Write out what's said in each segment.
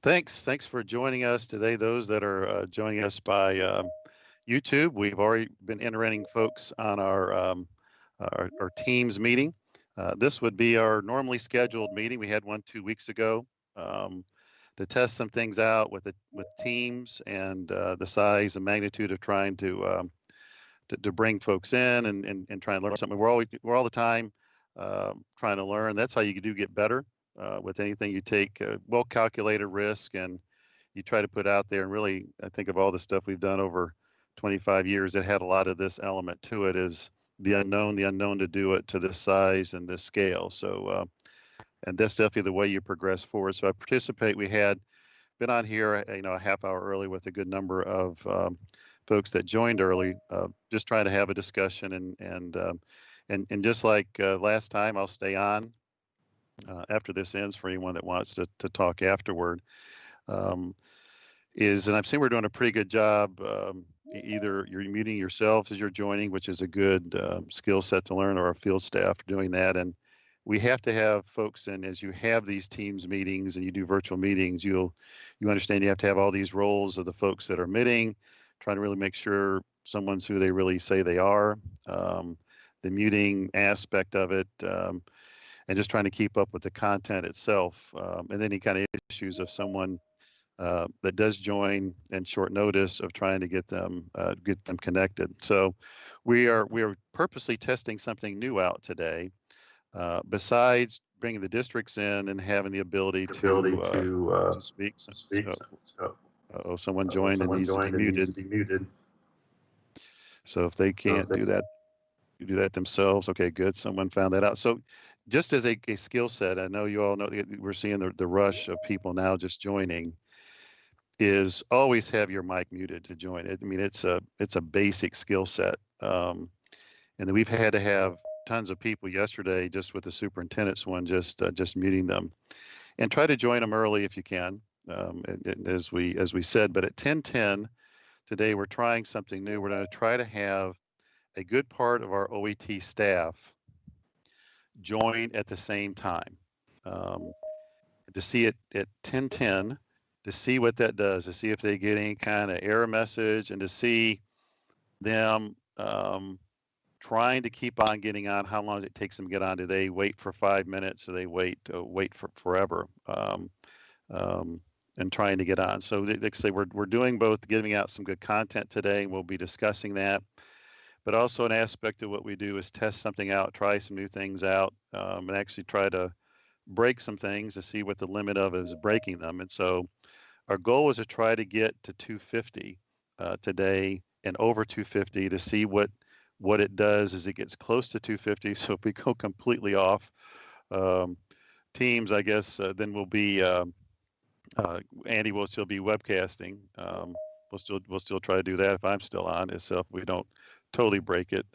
Thanks for joining us today. Those that are joining us by YouTube, we've already been entering folks on our Teams meeting. This would be our normally scheduled meeting. We had one 2 weeks ago um, to test some things out with Teams and the size and magnitude of trying to bring folks in and try and learn something. We're all the time trying to learn. That's how you do get better with anything. You take a well-calculated risk and you try to put out there. And really, I think of all the stuff we've done over 25 years that had a lot of this element to it is the unknown to do it to this size and this scale. So, and that's definitely the way you progress forward. So I participate. We had been on here, a half hour early with a good number of folks that joined early, just trying to have a discussion and just like last time, I'll stay on after this ends for anyone that wants to talk afterward. And I've seen we're doing a pretty good job. Either you're muting yourselves as you're joining, which is a good skill set to learn, or our field staff doing that. And we have to have folks in as you have these Teams meetings and you do virtual meetings, you understand you have to have all these roles of the folks that are muting, trying to really make sure someone's who they really say they are, the muting aspect of it, and just trying to keep up with the content itself, and any kind of issues of someone that does join and short notice of trying to get them connected. So we are purposely testing something new out today. Besides bringing the districts in and having the ability to speak. Someone joined and needs to be muted. So if they can't do that, you do that themselves. Okay, good. Someone found that out. So just as a skill set, I know you all know we're seeing the rush of people now just joining, is always have your mic muted to join it. I mean, it's a basic skill set. And then we've had to have tons of people yesterday just with the superintendent's one, just muting them, and try to join them early if you can, as we said. But at 10:10 today, we're trying something new. We're going to try to have a good part of our OET staff join at the same time, to see it at 10:10, to see what that does, to see if they get any kind of error message, and to see them trying to keep on getting on. How long it takes them to get on? Do they wait for 5 minutes? Do they wait for forever? And trying to get on. So like I say, we're doing both, giving out some good content today, and we'll be discussing that. But also an aspect of what we do is test something out, try some new things out, and actually try to break some things to see what the limit of is breaking them. And so our goal was to try to get to 250 today and over 250 to see what it does as it gets close to 250. So if we go completely off Teams, I guess then we'll be Andy will still be webcasting. We'll still try to do that if I'm still on. So if we don't totally break it,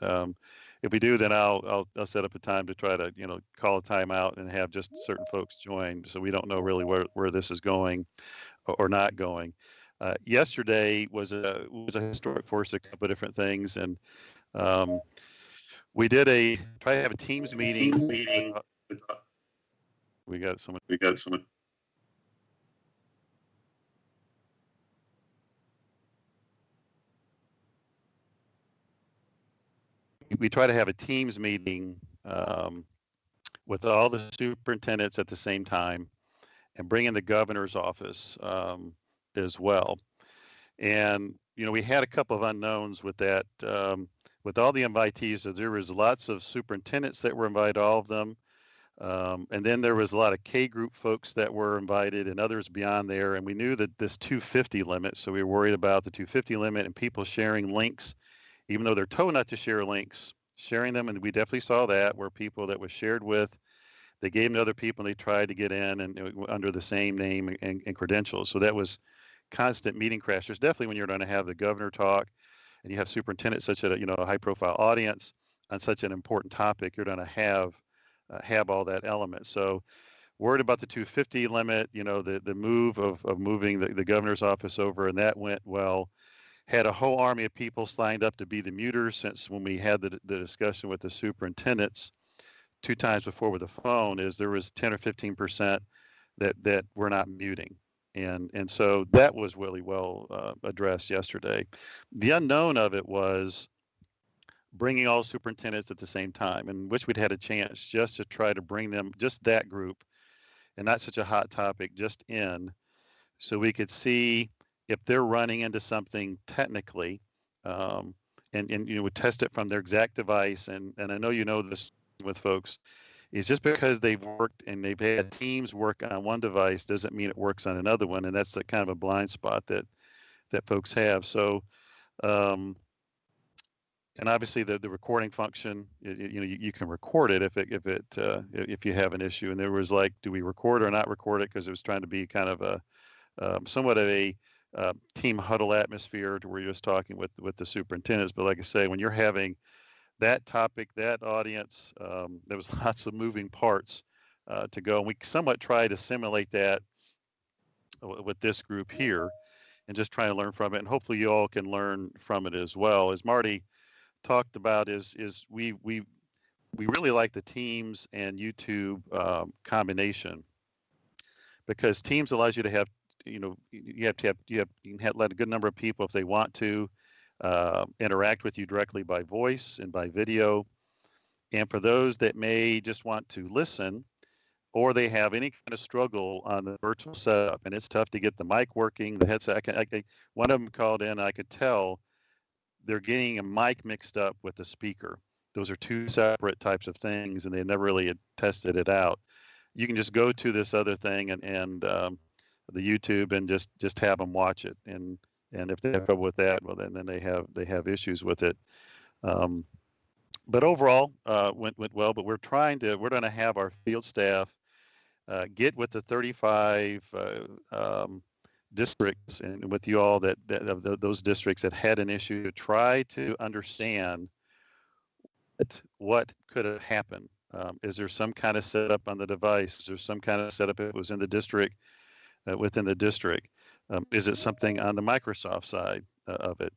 if we do, then I'll set up a time to try to call a timeout and have just certain folks join, so we don't know really where this is going or not going. Yesterday was a historic for us, a couple of different things, and we did try to have a Teams meeting. We got someone. We try to have a Teams meeting with all the superintendents at the same time, and bring in the governor's office as well. And we had a couple of unknowns with that. With all the invitees, so there was lots of superintendents that were invited, all of them. And then there was a lot of K group folks that were invited and others beyond there. And we knew that this 250 limit, so we were worried about the 250 limit and people sharing links, even though they're told not to share links, sharing them. And we definitely saw that where people that was shared with, they gave them to other people and they tried to get in and under the same name and credentials. So that was constant meeting crashers. Definitely when you're going to have the governor talk and you have superintendent, such a high profile audience on such an important topic, you're going to have all that element. So worried about the 250 limit, the move of moving the governor's office over, and that went well. Had a whole army of people signed up to be the muters, since when we had the discussion with the superintendents 2 times before with the phone, is there was 10 or 15% that were not muting. And so that was really well addressed yesterday. The unknown of it was bringing all superintendents at the same time, in which we'd had a chance just to try to bring them, just that group, and not such a hot topic, just in, so we could see if they're running into something technically, um, and you know, would test it from their exact device. And I know you know this with folks, is just because they've worked and they've had teams work on one device doesn't mean it works on another one, and that's the kind of a blind spot that folks have. So and obviously the recording function, you know, you can record it if you have an issue. And there was like, do we record or not record it? Because it was trying to be kind of a somewhat of a team huddle atmosphere to where you're just talking with the superintendents. But like I say, when you're having that topic, that audience, there was lots of moving parts to go. And we somewhat try to simulate that with this group here and just try to learn from it. And hopefully you all can learn from it as well. As Marty talked about, is we really like the Teams and YouTube combination, because Teams allows you to have, you know, you can let a good number of people, if they want to, interact with you directly by voice and by video. And for those that may just want to listen, or they have any kind of struggle on the virtual setup, and it's tough to get the mic working, the headset. One of them called in, I could tell they're getting a mic mixed up with the speaker. Those are two separate types of things, and they never really had tested it out. You can just go to this other thing and the YouTube and just have them watch it. And if they have trouble with that, well, then they have issues with it. But overall, went well. But we're going to have our field staff get with the 35 districts and with you all that those districts that had an issue, to try to understand what could have happened. Is there some kind of setup on the device? Is there some kind of setup if it was in the district, within the district? Is it something on the Microsoft side of it?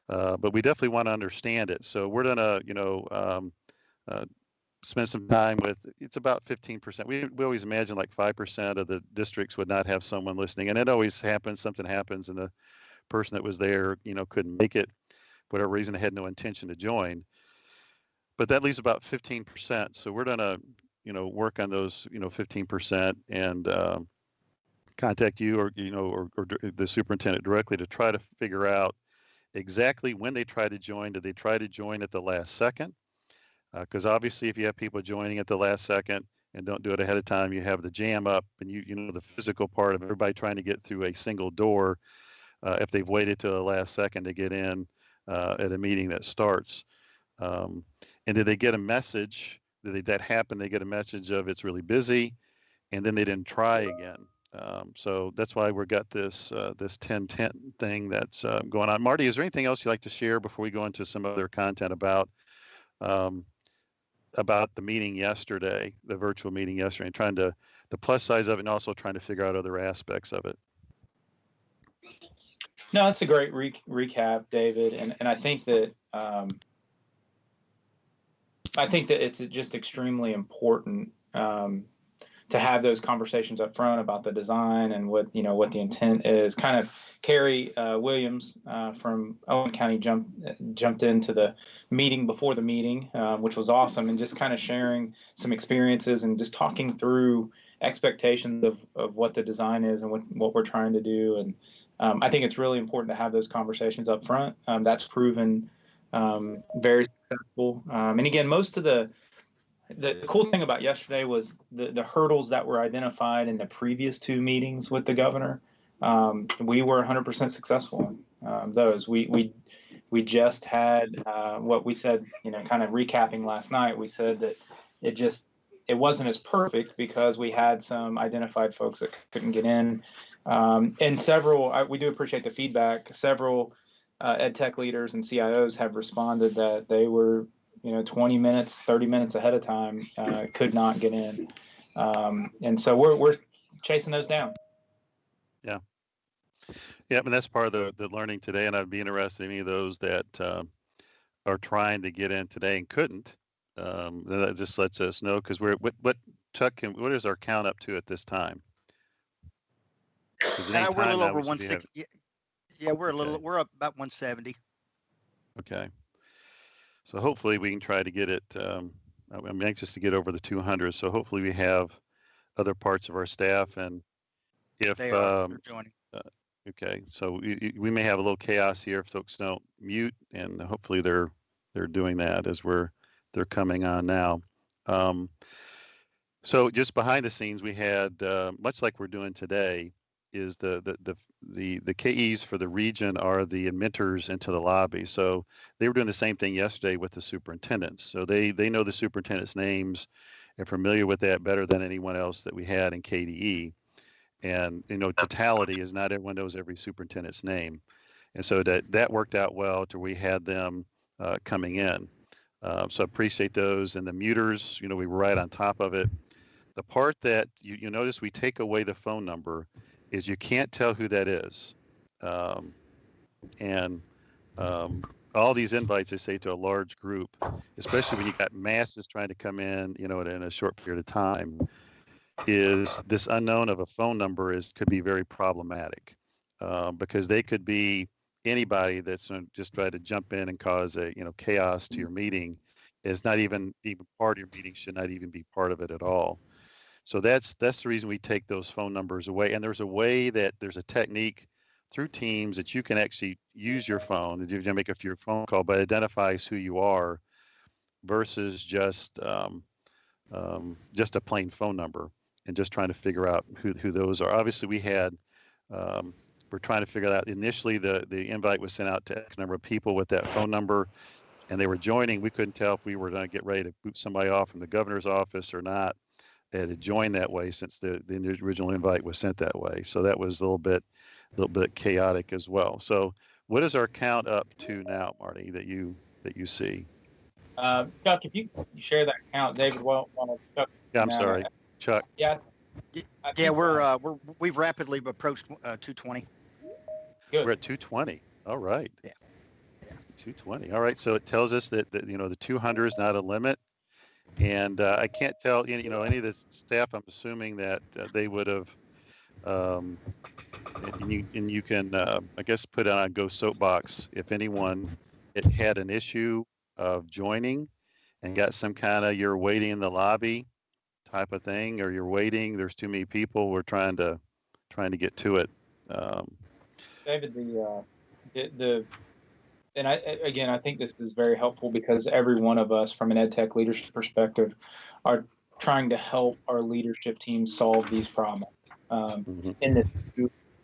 But we definitely want to understand it. So we're gonna, spend some time with. It's about 15%. We always imagine like 5% of the districts would not have someone listening, and it always happens. Something happens, and the person that was there, couldn't make it, for whatever reason, they had no intention to join. But that leaves about 15%. So we're gonna, work on those, 15%, and contact you or the superintendent directly to try to figure out exactly when they try to join. Did they try to join at the last second? Because obviously, if you have people joining at the last second and don't do it ahead of time, you have the jam up, and the physical part of everybody trying to get through a single door. If they've waited to the last second to get in at a meeting that starts, and did they get a message? Did that happen? They get a message of it's really busy, and then they didn't try again. So that's why we've got this 10-10 thing that's going on. Marty, is there anything else you'd like to share before we go into some other content about the meeting yesterday, the virtual meeting yesterday, and trying to the plus size of it, and also trying to figure out other aspects of it? No, that's a great recap, David, and I think that it's just extremely important to have those conversations up front about the design and what the intent is. Kind of Carrie Williams from Owen County jumped into the meeting before the meeting, which was awesome, and just kind of sharing some experiences and just talking through expectations of what the design is and what we're trying to do. And I think it's really important to have those conversations up front. That's proven very successful. And again, most of the cool thing about yesterday was the hurdles that were identified in the previous two meetings with the governor. We were 100% successful in those. We just had what we said, kind of recapping last night. We said that it wasn't as perfect because we had some identified folks that couldn't get in. And several, we do appreciate the feedback. Several EdTech leaders and CIOs have responded that they were 20 minutes, 30 minutes ahead of time, could not get in. And so we're chasing those down. Yeah. Yeah, and that's part of the learning today. And I'd be interested in any of those that are trying to get in today and couldn't. That just lets us know, because Chuck, what is our count up to at this time? Because at any We're a time little now over we should be having. 160. Yeah, Okay. we're up about 170. Okay. So hopefully we can try to get it. I'm anxious to get over the 200. So hopefully we have other parts of our staff, and if They're joining. okay, so we may have a little chaos here if folks don't mute, and hopefully they're doing that as they're coming on now. So just behind the scenes, we had much like we're doing today, is the KEs for the region are the admitters into the lobby. So they were doing the same thing yesterday with the superintendents. So they know the superintendents' names and familiar with that better than anyone else that we had in KDE. And totality is not everyone knows every superintendent's name, and so that worked out well to we had them coming in. So appreciate those, and the muters. We were right on top of it. The part that you notice we take away the phone number is you can't tell who that is, and all these invites they say to a large group, especially when you got masses trying to come in, in a short period of time. Is this unknown of a phone number could be very problematic because they could be anybody that's just try to jump in and cause a chaos to your meeting. Is not even part of your meeting, should not even be part of it at all. So that's the reason we take those phone numbers away. And there's a technique through Teams that you can actually use your phone and you make a few phone call, but identifies who you are versus just a plain phone number. And just trying to figure out who those are. Obviously, we're trying to figure out. Initially, the invite was sent out to X number of people with that phone number, and they were joining. We couldn't tell if we were going to get ready to boot somebody off from the governor's office or not. They had to join that way since the original invite was sent that way. So that was a little bit chaotic as well. So what is our count up to now, Marty, that you see? Chuck, if you share that count, David, Chuck. Yeah, I'm sorry. Chuck. Yeah. We've rapidly approached 220. Good. We're at 220. All right. Yeah. 220. All right. So it tells us that the 200 is not a limit, and I can't tell any of the staff. I'm assuming that they would have, and you can I guess put it on Go Soapbox if anyone had an issue of joining and got some kind of you're waiting in the lobby type of thing, or you're waiting, there's too many people, we're trying to get to it. David, and I think this is very helpful because every one of us from an EdTech leadership perspective are trying to help our leadership team solve these problems in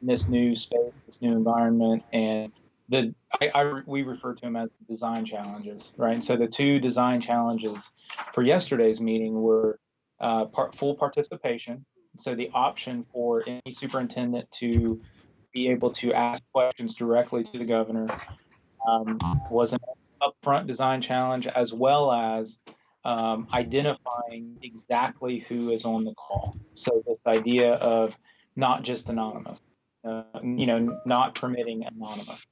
this new space, this new environment. And we refer to them as design challenges, right? So the two design challenges for yesterday's meeting were full participation. So the option for any superintendent to be able to ask questions directly to the governor was an upfront design challenge, as well as identifying exactly who is on the call. So this idea of not just anonymous, not permitting anonymous.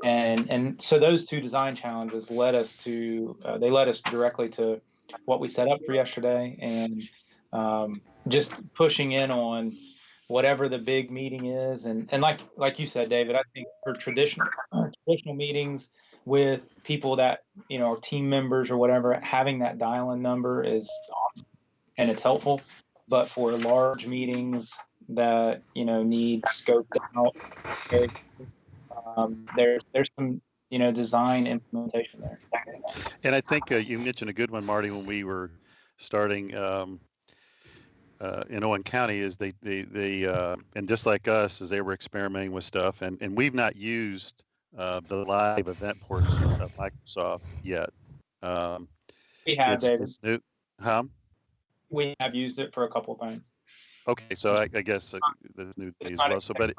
And so those two design challenges led us directly to what we set up for yesterday, and just pushing in on whatever the big meeting is. And like you said, David, I think for traditional meetings with people that are team members or whatever, having that dial-in number is awesome and it's helpful. But for large meetings that need scoped out, there's some design implementation there. And I think you mentioned a good one, Marty, when we were starting in Owen County, is they and just like us, as they were experimenting with stuff, and we've not used the live event portion of Microsoft yet. We have, David. It's new. Huh? We have used it for a couple of things. Okay, so I guess that's new to me as well. So, but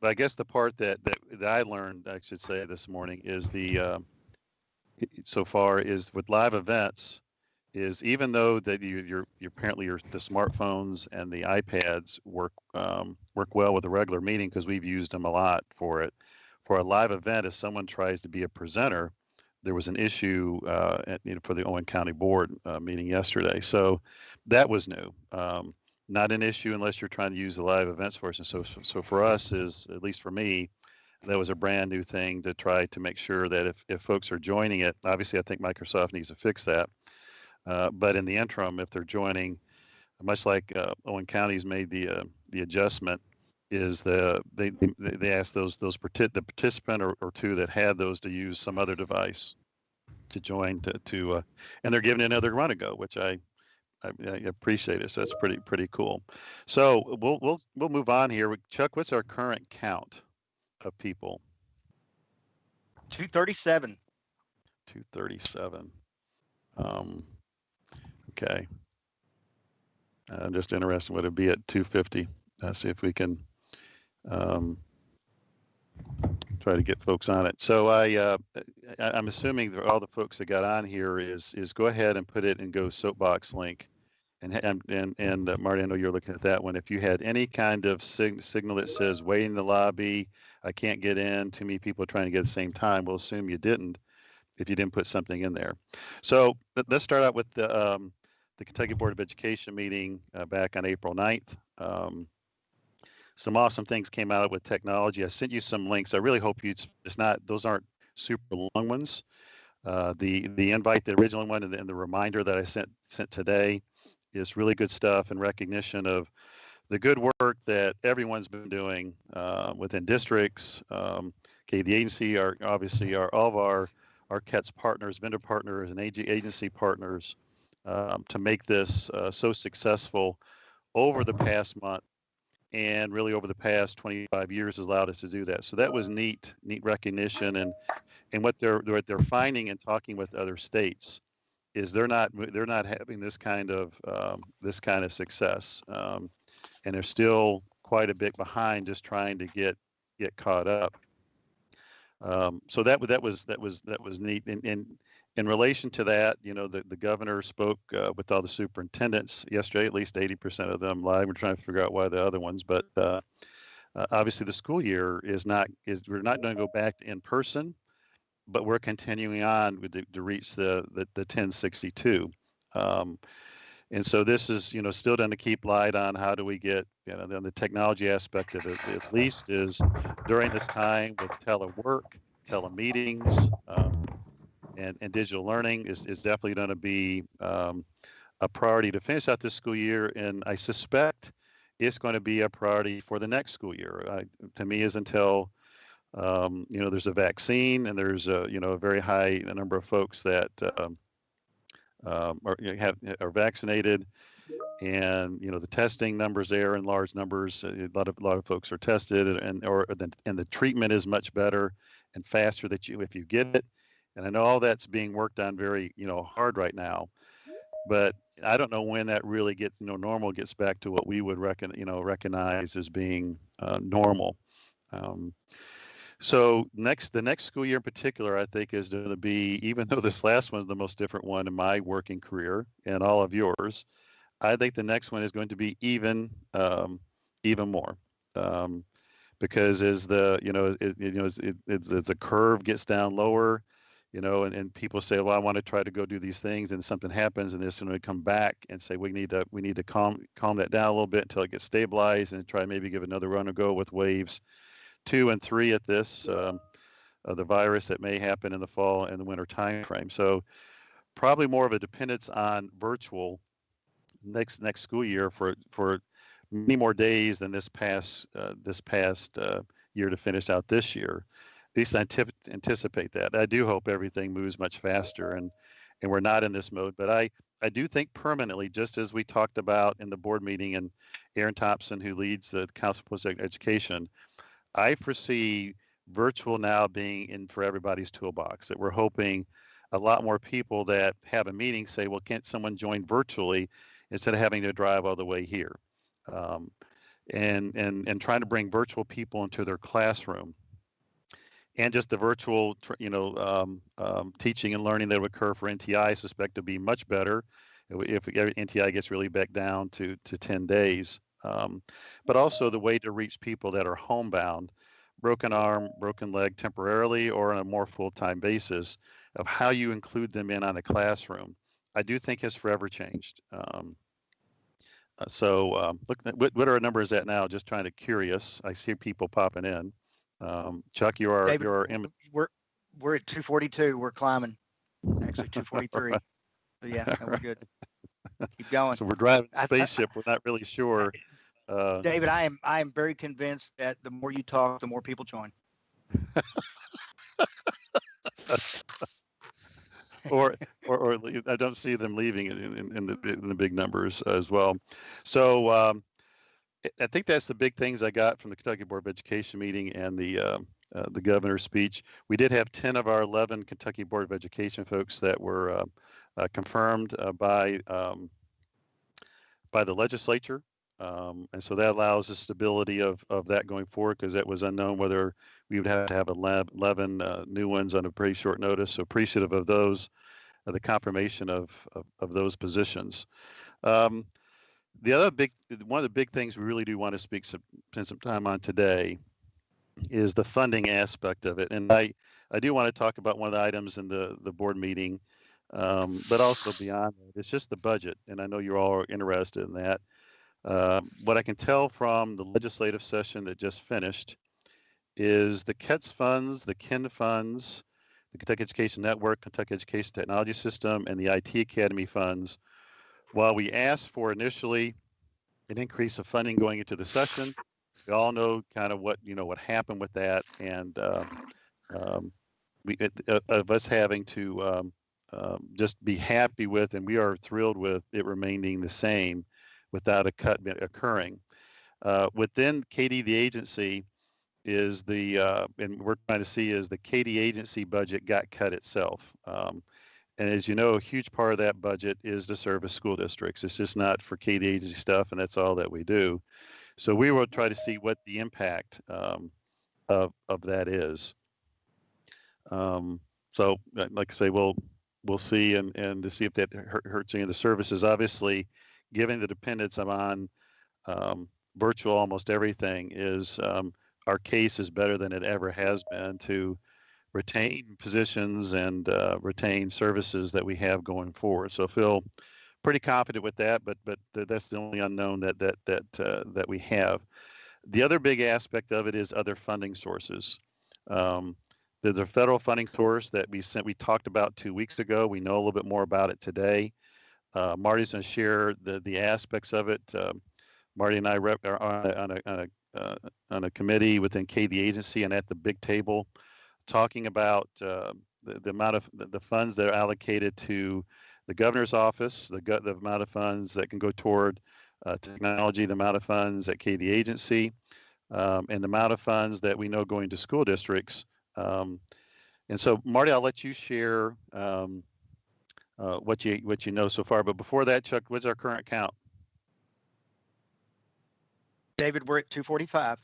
I guess the part that I learned, I should say, this morning is so far is with live events, is even though that you're apparently the smartphones and the iPads work well with a regular meeting, because we've used them a lot for it. For a live event, if someone tries to be a presenter, there was an issue for the Owen County Board meeting yesterday. So that was new. not an issue unless you're trying to use the live events for us. And so for us, is at least for me, that was a brand new thing to try to make sure that if folks are joining it, obviously I think Microsoft needs to fix that. But in the interim, if they're joining, much like Owen County's made the adjustment, is they asked the participant or two that had those to use some other device to join and they're giving it another run ago, which I appreciate it. So that's pretty cool. So we'll move on here. Chuck, what's our current count of people? 237. 237. Okay. I'm just interested what it'd be at 250. See if we can try to get folks on it. So I'm assuming that all the folks that got on here is go ahead and put it in Go Soapbox link. And Marty, I know you're looking at that one. If you had any kind of signal that says wait in the lobby, I can't get in, too many people trying to get at the same time, we'll assume you didn't if you didn't put something in there. So let's start out with the Kentucky Board of Education meeting back on April 9th. Some awesome things came out with technology. I sent you some links. I really hope those aren't super long ones. The invite, the original one, and the reminder that I sent today is really good stuff in recognition of the good work that everyone's been doing within districts. Okay, the agency are obviously all of our CATS partners, vendor partners, and agency partners to make this so successful over the past month, and really over the past 25 years has allowed us to do that. So that was neat recognition, and what they're finding and talking with other states is they're not having this kind of success, and they're still quite a bit behind just trying to get caught up. So that was neat. And in relation to that, the governor spoke with all the superintendents yesterday, at least 80% of them live. We're trying to figure out why the other ones, but obviously the school year we're not going to go back to in person, but we're continuing on to reach the 1062. And so this is, still going to keep light on how do we get, then the technology aspect of it, at least is during this time with telework, telemeetings, and digital learning is definitely going to be a priority to finish out this school year. And I suspect it's going to be a priority for the next school year. To me, is until there's a vaccine and there's a very high number of folks that are vaccinated, and the testing numbers there in large numbers. A lot of folks are tested, and the treatment is much better and faster if you get it. And I know all that's being worked on very hard right now, but I don't know when that really gets normal, gets back to what we would recognize as being normal. So the next school year in particular, I think is going to be, even though this last one is the most different one in my working career and all of yours, I think the next one is going to be even more, because as as the curve gets down lower, and people say, well, I want to try to go do these things, and something happens, and this, and we come back and say we need to calm that down a little bit until it gets stabilized, and try maybe give another run or go with waves 2 and 3 at this the virus that may happen in the fall and the winter time frame. So probably more of a dependence on virtual next school year for many more days than this past year to finish out this year. At least I anticipate that. I do hope everything moves much faster and we're not in this mode. But I do think permanently, just as we talked about in the board meeting, and Aaron Thompson, who leads the Council of Post Education, I foresee virtual now being in for everybody's toolbox, that we're hoping a lot more people that have a meeting say, well, can't someone join virtually instead of having to drive all the way here? And trying to bring virtual people into their classroom, and just the virtual, teaching and learning that would occur for NTI, I suspect to be much better if NTI gets really back down to 10 days. But also the way to reach people that are homebound, broken arm, broken leg temporarily, or on a more full-time basis, of how you include them in on the classroom, I do think has forever changed. Look, what are our numbers at now? Just trying to curious. I see people popping in. Chuck, David, you're we're at 242. We're climbing. Actually, 243. So yeah, no, we're good. Keep going. So we're driving spaceship. We're not really sure. David, I am very convinced that the more you talk, the more people join. or I don't see them leaving in the big numbers as well. So I think that's the big things I got from the Kentucky Board of Education meeting and the governor's speech. We did have 10 of our 11 Kentucky Board of Education folks that were confirmed by the legislature. And so that allows the stability of that going forward, because it was unknown whether we would have to have 11 new ones on a pretty short notice. So appreciative of those, the confirmation of those positions. One of the big things we really do want to spend some time on today is the funding aspect of it. And I do want to talk about one of the items in the board meeting, but also beyond that, it's just the budget. And I know you all are interested in that. What I can tell from the legislative session that just finished is the KETS funds, the KIN funds, the Kentucky Education Network, Kentucky Education Technology System, and the IT Academy funds. While we asked for initially an increase of funding going into the session, we all know kind of what happened with that, and of us having to just be happy with, and we are thrilled with it remaining the same without a cut occurring. Within KD, the agency is and we're trying to see is the KD agency budget got cut itself. And as you know, a huge part of that budget is to service school districts. It's just not for KD agency stuff, and that's all that we do. So we will try to see what the impact of that is. So, like I say, we'll see, and to see if that hurts any of the services. Obviously, given the dependence on virtual almost everything, is our case is better than it ever has been to retain positions and retain services that we have going forward. So feel pretty confident with that, but that's the only unknown that we have. The other big aspect of it is other funding sources. There's a federal funding source that we talked about 2 weeks ago. We know a little bit more about it today. Marty's going to share the aspects of it. Marty and I are on a committee within KD agency and at the big table, talking about the amount of the funds that are allocated to the governor's office, the amount of funds that can go toward technology, the amount of funds at KD agency, and the amount of funds that we know going to school districts. And so, Marty, I'll let you share what you know so far. But before that, Chuck, what's our current count? David, we're at 245.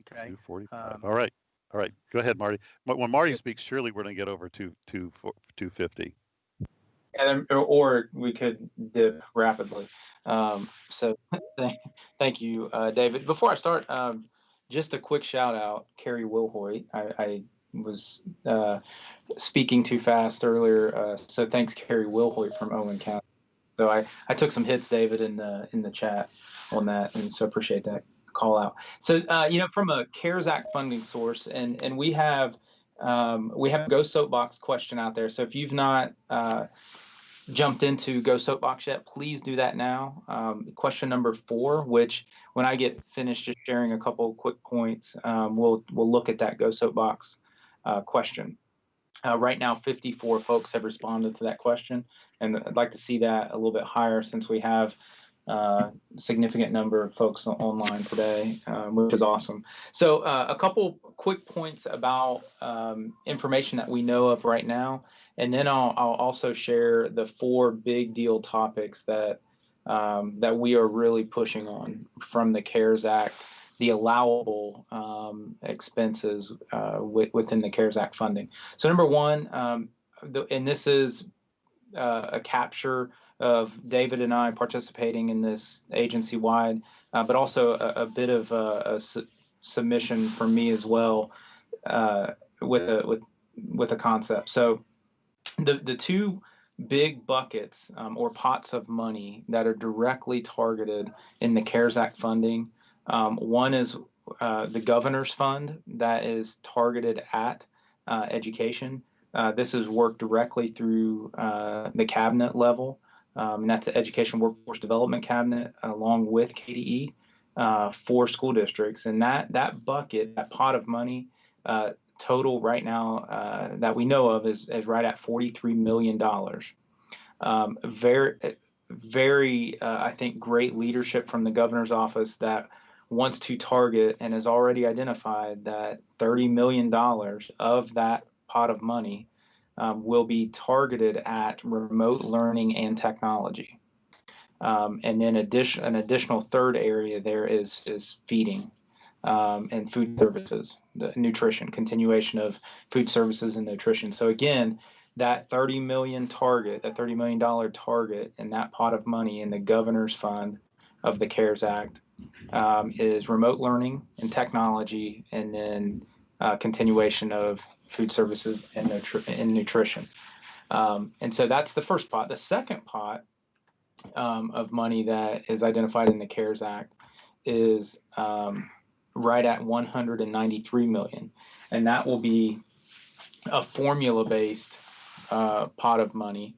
Okay. 245. All right. Go ahead, Marty. When Marty speaks, surely we're going to get over 250. Or we could dip rapidly. So thank you, David. Before I start, just a quick shout out, Carrie Wilhoit. I was speaking too fast earlier, so thanks, Carrie Wilhoit from Owen County. So I took some hits, David, in the chat on that, and so appreciate that call out. So from a CARES Act funding source, and we have a Go Soapbox question out there. So if you've not jumped into Go Soapbox yet, please do that now. Question number 4, which when I get finished just sharing a couple quick points, we'll look at that Go Soapbox question. Right now, 54 folks have responded to that question, and I'd like to see that a little bit higher since we have a significant number of folks online today, which is awesome. So a couple quick points about information that we know of right now, and then I'll also share the 4 big deal topics that we are really pushing on from the CARES Act, the allowable expenses within the CARES Act funding. So number 1, and this is a capture of David and I participating in this agency-wide, but also a bit of a submission from me as well with a concept. So the big buckets or pots of money that are directly targeted in the CARES Act funding. One is the governor's fund that is targeted at education. This is worked directly through the cabinet level, and that's the Education Workforce Development Cabinet along with KDE for school districts. And that bucket, that pot of money, total right now that we know of is right at $43 million. Very, I think, great leadership from the governor's office that wants to target and has already identified that $30 million of that pot of money will be targeted at remote learning and technology. And then an additional third area there is feeding and food services, the nutrition, continuation of food services and nutrition. So again, that $30 million target, that $30 million target in that pot of money in the governor's fund of the CARES Act is remote learning and technology, and then continuation of food services and nutrition. And so that's the first pot. The second pot of money that is identified in the CARES Act is right at $193 million, and that will be a formula-based pot of money,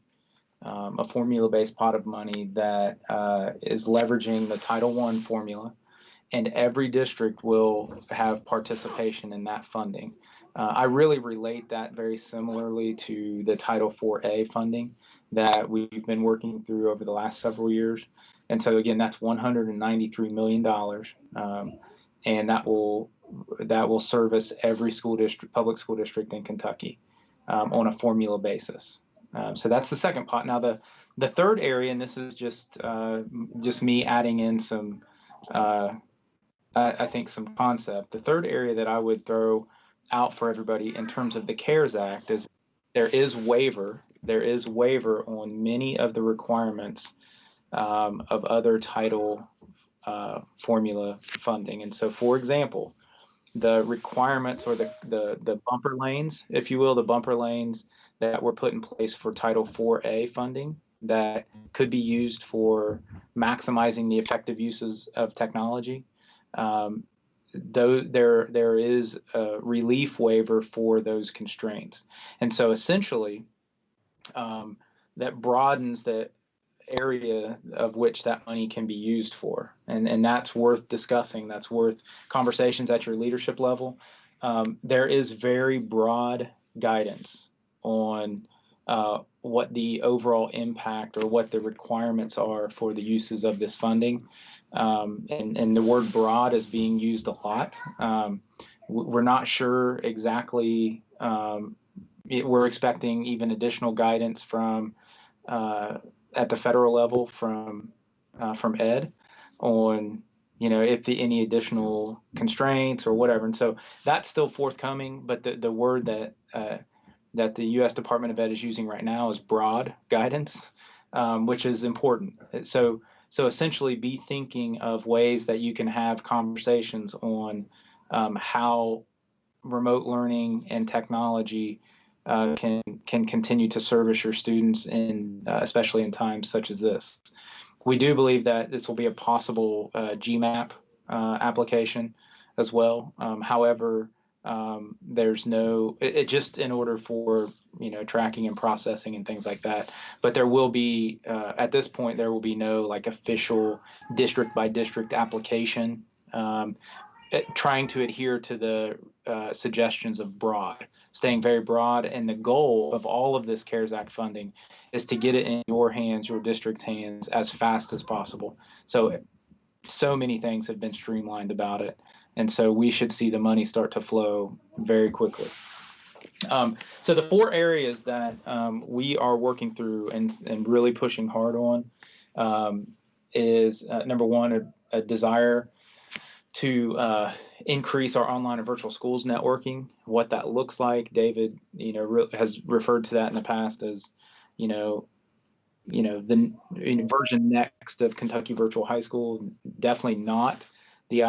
that is leveraging the Title I formula, and every district will have participation in that funding. I really relate that very similarly to the Title IV-A funding that we've been working through over the last several years. And so again, that's $193 million, and that will service every school district, public school district in Kentucky on a formula basis. So that's the second pot. Now the third area, and this is just me adding in some, I think some concept. The third area that I would throw out for everybody in terms of the CARES Act is there is waiver on many of the requirements of other title formula funding. And so, for example, the requirements or the bumper lanes, if you will, the bumper lanes that were put in place for Title IV-A funding that could be used for maximizing the effective uses of technology. Though there is a relief waiver for those constraints. And so essentially, that broadens the area of which that money can be used for. And that's worth discussing. That's worth conversations at your leadership level. There is very broad guidance on what the overall impact or what the requirements are for the uses of this funding. And the word broad is being used a lot. We're not sure exactly. We're expecting even additional guidance from at the federal level from Ed on if any additional constraints or whatever. And so that's still forthcoming. But the word that the U.S. Department of Ed is using right now is broad guidance, which is important. So essentially be thinking of ways that you can have conversations on how remote learning and technology can continue to service your students, especially in times such as this. We do believe that this will be a possible GMAP application as well. However, there's just in order for tracking and processing and things like that. But there will be at this point there will be no official district by district application. Trying to adhere to the suggestions of staying very broad, and the goal of all of this CARES Act funding is to get it in your hands, your district's hands, as fast as possible. So many things have been streamlined about it. And so we should see the money start to flow very quickly. So the four areas that we are working through and really pushing hard on is number one, a desire to increase our online and virtual schools networking. What that looks like, David, has referred to that in the past as, the version next of Kentucky Virtual High School. Definitely not the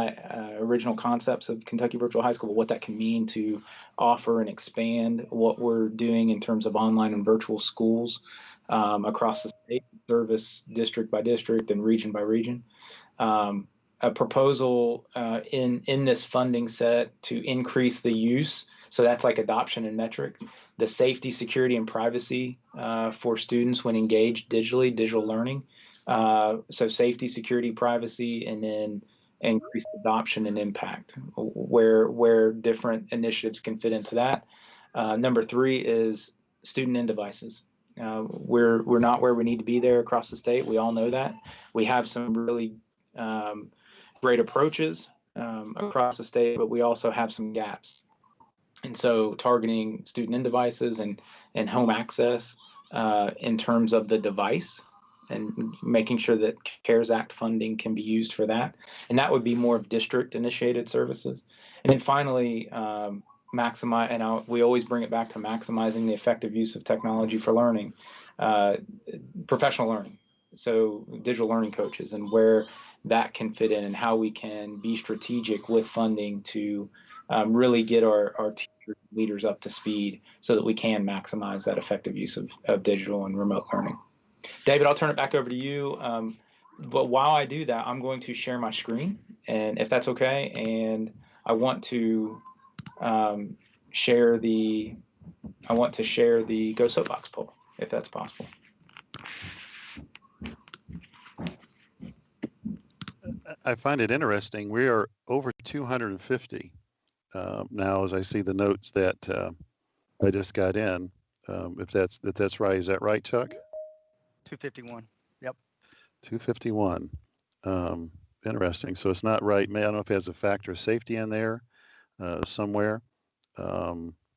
original concepts of Kentucky Virtual High School, but what that can mean to offer and expand what we're doing in terms of online and virtual schools across the state, service district by district and region by region. A proposal in this funding set to increase the use. So that's like adoption and metrics, the safety, security, and privacy for students when engaged digitally, digital learning. So safety, security, privacy, and then increased adoption and impact, where different initiatives can fit into that. Number 3 is student end devices. We're not where we need to be there across the state. We all know that. We have some really great approaches across the state, but we also have some gaps. And so targeting student end devices and home access in terms of the device and making sure that CARES Act funding can be used for that. And that would be more of district initiated services. And then finally, maximize, and we always bring it back to maximizing the effective use of technology for learning, professional learning. So digital learning coaches and where that can fit in and how we can be strategic with funding to really get our teacher leaders up to speed so that we can maximize that effective use of digital and remote learning. David, I'll turn it back over to you. But while I do that, I'm going to share my screen, and if that's okay, and I want to share the Go Soapbox poll, if that's possible. I find it interesting. We are over 250 now, as I see the notes that I just got in. If that's right, is that right, Chuck? 251. Yep. 251. Interesting. So it's not right. I don't know if it has a factor of safety in there somewhere.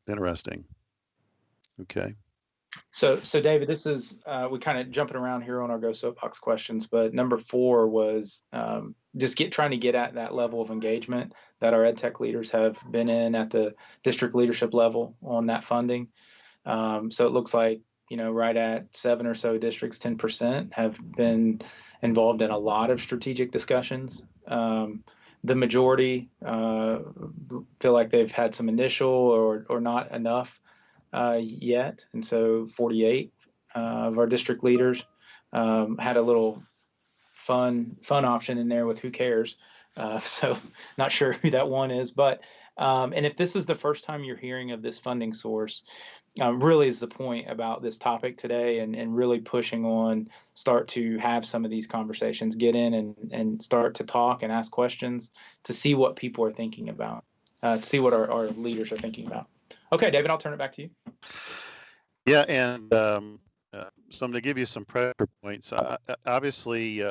Interesting. Okay. So David, this is we kind of jumping around here on our Go Soapbox questions, but number 4 was just trying to get at that level of engagement that our EdTech leaders have been in at the district leadership level on that funding. So it looks like, right at 7 or so districts, 10% have been involved in a lot of strategic discussions. The majority feel like they've had some initial or not enough yet. And so 48 of our district leaders had a little fun option in there with who cares. So not sure who that one is, but and if this is the first time you're hearing of this funding source, really is the point about this topic today and really pushing on, start to have some of these conversations, get in and start to talk and ask questions to see what people are thinking about, to see what our leaders are thinking about. Okay, David, I'll turn it back to you. Yeah, and so I'm going to give you some pressure points. Obviously,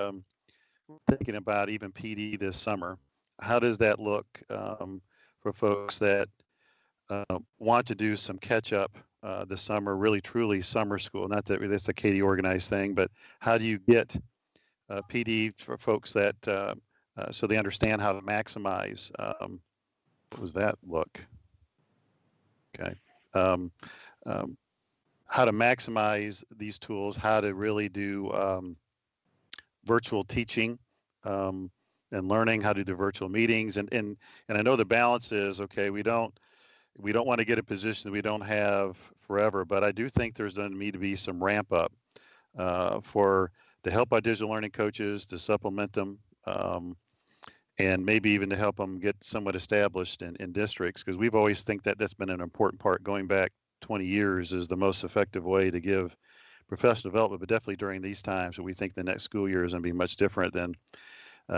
thinking about even PD this summer, how does that look for folks that want to do some catch up this summer, really truly summer school? Not that that's a Katie organized thing, but how do you get PD for folks that so they understand how to maximize? What was that look? Okay. How to maximize these tools, how to really do virtual teaching and learning how to do virtual meetings. And I know the balance is, okay, we don't want to get a position that we don't have forever, but I do think there's going to need to be some ramp up to help our digital learning coaches, to supplement them, and maybe even to help them get somewhat established in districts, because we've always think that that's been an important part going back 20 years is the most effective way to give professional development, but definitely during these times, we think the next school year is going to be much different than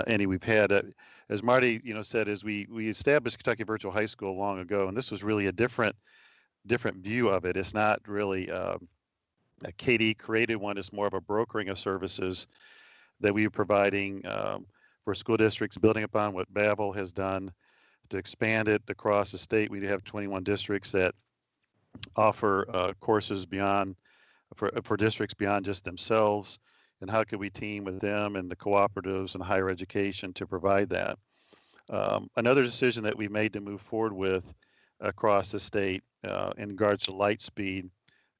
any we've had. As Marty, said, is we established Kentucky Virtual High School long ago, and this was really a different view of it. It's not really a KD created one. It's more of a brokering of services that we're providing for school districts, building upon what Babel has done to expand it across the state. We do have 21 districts that offer courses beyond for districts beyond just themselves, and how could we team with them and the cooperatives and higher education to provide that. Another decision that we made to move forward with across the state in regards to Lightspeed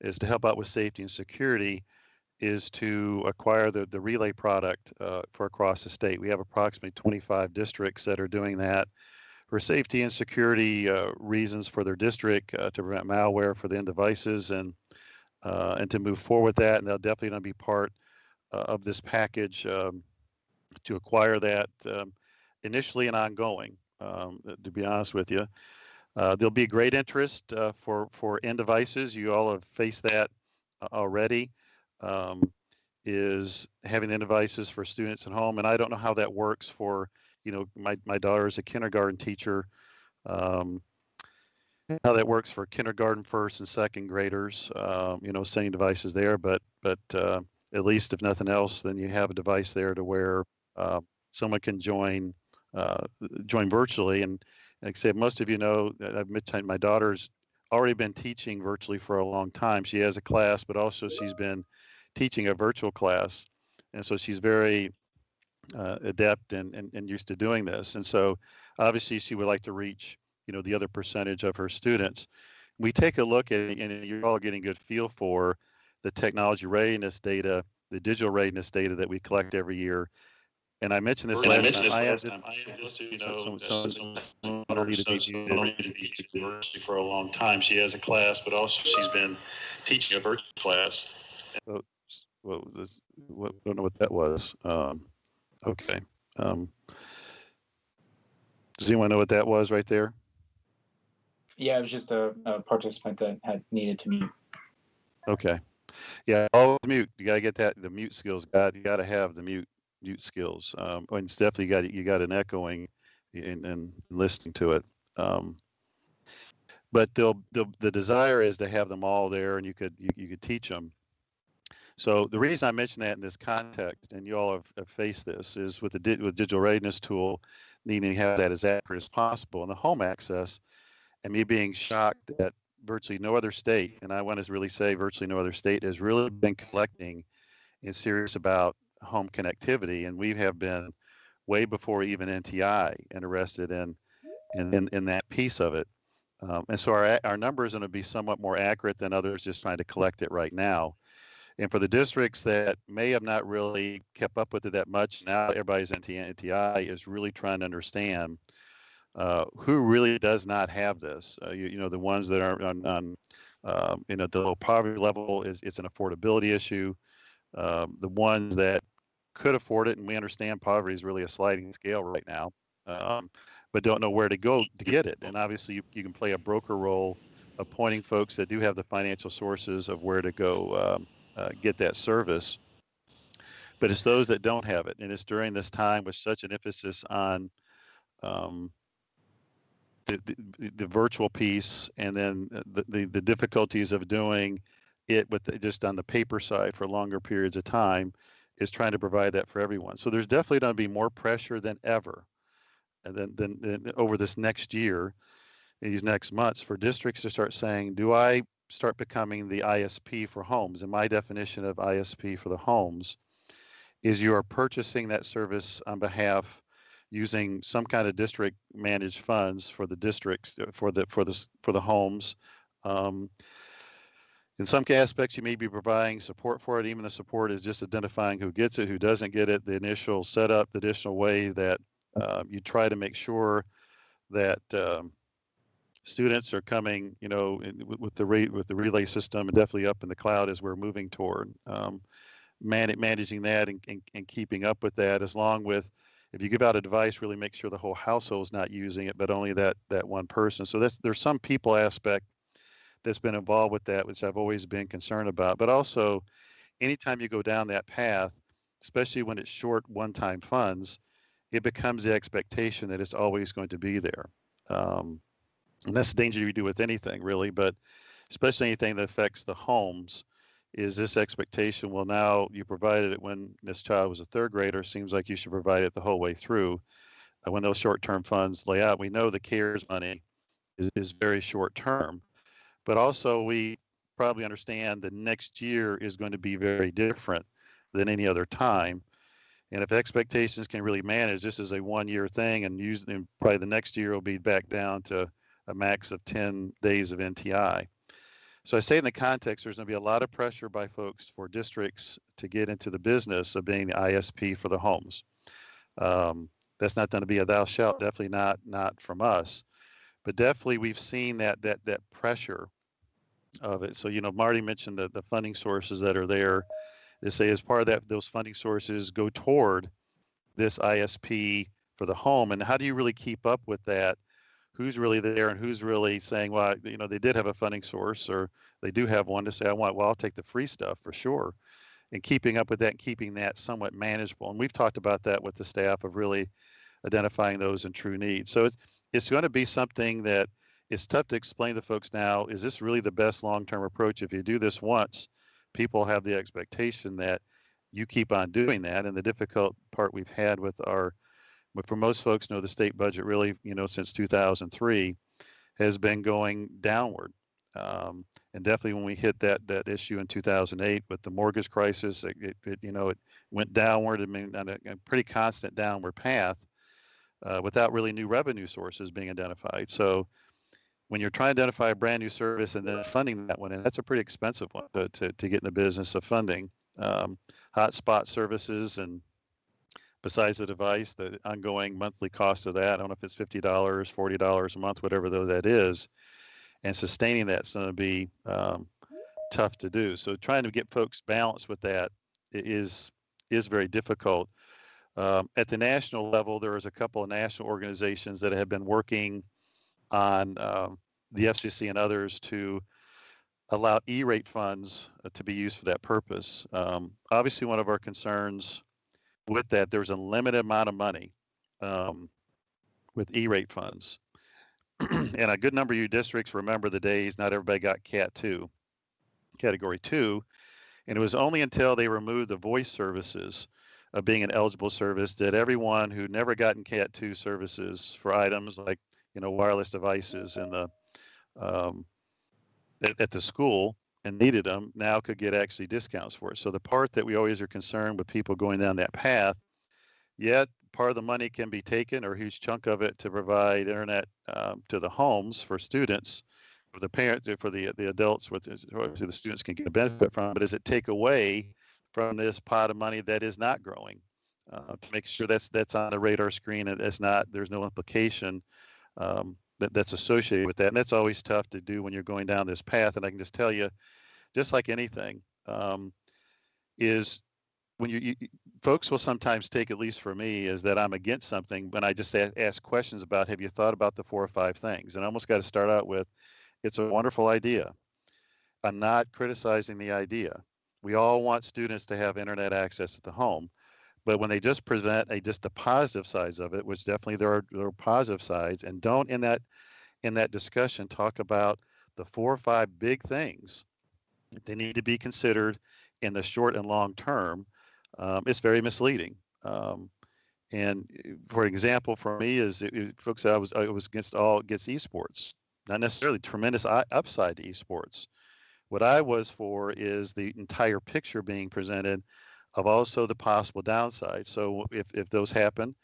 is to help out with safety and security. is to acquire the relay product for across the state. We have approximately 25 districts that are doing that for safety and security reasons for their district, to prevent malware for the end devices, and to move forward with that. And they'll definitely going to be part of this package to acquire that initially and ongoing. To be honest with you, there'll be great interest for end devices. You all have faced that already. Is having end devices for students at home, and I don't know how that works for, my daughter is a kindergarten teacher. How that works for kindergarten, first and second graders, sending devices there, but at least if nothing else, then you have a device there to where someone can join virtually. And like I said, most of you know that I've mentioned my daughter's already been teaching virtually for a long time. She has a class, but also she's been teaching a virtual class, and so she's very adept and used to doing this. And so obviously she would like to reach the other percentage of her students. We take a look at it, and you're all getting a good feel for the technology readiness data, the digital readiness data that we collect every year. And I mentioned this last time. I have virtually for a long time. She has a class, but also she's been teaching a virtual class. I don't know what that was. Okay. Does anyone know what that was right there? Yeah, it was just a participant that had needed to mute. Okay. Yeah, always mute. You gotta get the mute skills. You gotta have the mute skills. And it's definitely you got an echoing and listening to it. But the desire is to have them all there, and you could teach them. So the reason I mention that in this context, and you all have faced this, is with digital readiness tool, needing to have that as accurate as possible. And the home access, and me being shocked that virtually no other state, and I want to really say virtually no other state, has really been collecting and serious about home connectivity. And we have been way before even NTI interested in that piece of it. And so our number is going to be somewhat more accurate than others just trying to collect it right now. And for the districts that may have not really kept up with it that much, now everybody's NTI is really trying to understand who really does not have this. The ones that are on the low poverty level, it's an affordability issue. The ones that could afford it, and we understand poverty is really a sliding scale right now, but don't know where to go to get it. And obviously you can play a broker role of pointing folks that do have the financial sources of where to go get that service. But it's those that don't have it. And it's during this time with such an emphasis on the virtual piece, and then the difficulties of doing it with just on the paper side for longer periods of time, is trying to provide that for everyone. So there's definitely going to be more pressure than ever, and then over this next year, these next months, for districts to start saying, do I start becoming the ISP for homes? And my definition of ISP for the homes is you are purchasing that service on behalf, using some kind of district managed funds for the districts, for the homes. In some aspects, you may be providing support for it. Even the support is just identifying who gets it, who doesn't get it, the initial setup, the additional way that you try to make sure that students are coming, with the relay system, and definitely up in the cloud as we're moving toward managing that and keeping up with that, as long with, if you give out a device, really make sure the whole household is not using it, but only that one person. So there's some people aspect that's been involved with that, which I've always been concerned about. But also, anytime you go down that path, especially when it's short one-time funds, it becomes the expectation that it's always going to be there. And that's the danger you do with anything, really, but especially anything that affects the homes, is this expectation, well, now you provided it when this child was a third grader, seems like you should provide it the whole way through. When those short-term funds lay out, we know the CARES money is very short-term, but also we probably understand the next year is going to be very different than any other time. And if expectations can really manage, this is a one-year thing, and probably the next year will be back down to a max of 10 days of NTI. So I say in the context, there's going to be a lot of pressure by folks for districts to get into the business of being the ISP for the homes. That's not going to be a thou shalt, definitely not from us, but definitely we've seen that pressure of it. So, Marty mentioned the funding sources that are there. They say as part of that, those funding sources go toward this ISP for the home. And how do you really keep up with that? Who's really there and who's really saying, well, they did have a funding source, or they do have one to say, I'll take the free stuff for sure. And keeping up with that and keeping that somewhat manageable. And we've talked about that with the staff of really identifying those and true needs. So it's going to be something that it's tough to explain to folks now. Is this really the best long-term approach? If you do this once, people have the expectation that you keep on doing that. And the difficult part we've had for most folks, the state budget really, since 2003 has been going downward. And definitely when we hit that issue in 2008 with the mortgage crisis, it went downward. On a pretty constant downward path without really new revenue sources being identified. So when you're trying to identify a brand new service and then funding that one, and that's a pretty expensive one to get in the business of funding. HotSpot Services, and besides the device, the ongoing monthly cost of that, I don't know if it's $50, $40 a month, whatever that is, and sustaining that's going to be tough to do. So trying to get folks balanced with that is very difficult. At the national level, there is a couple of national organizations that have been working on the FCC and others to allow E-rate funds to be used for that purpose. Obviously, one of our concerns with that, there's a limited amount of money with E-rate funds. And a good number of you districts remember the days not everybody got Category 2. And it was only until they removed the voice services of being an eligible service that everyone who never gotten Cat 2 services for items like wireless devices in the at the school and needed them now could get actually discounts for it. So the part that we always are concerned with people going down that path, yet part of the money can be taken, or a huge chunk of it, to provide internet to the homes for students, for the parents, for the adults, obviously the students can get a benefit from. But does it take away from this pot of money that is not growing? To make sure that's on the radar screen and there's no implication that's associated with that. And that's always tough to do when you're going down this path. And I can just tell you, just like anything, is when you folks will sometimes take, at least for me, is that I'm against something when I just ask questions about, have you thought about the 4 or 5 things? And I almost got to start out with, it's a wonderful idea. I'm not criticizing the idea. We all want students to have internet access at the home. But when they just present just the positive sides of it, which definitely there are positive sides, and don't in that discussion talk about the 4 or 5 big things that they need to be considered in the short and long term, it's very misleading. And for example, for me, folks, I was against esports, not necessarily tremendous upside to esports. What I was for is the entire picture being presented of also the possible downside. So if those happen,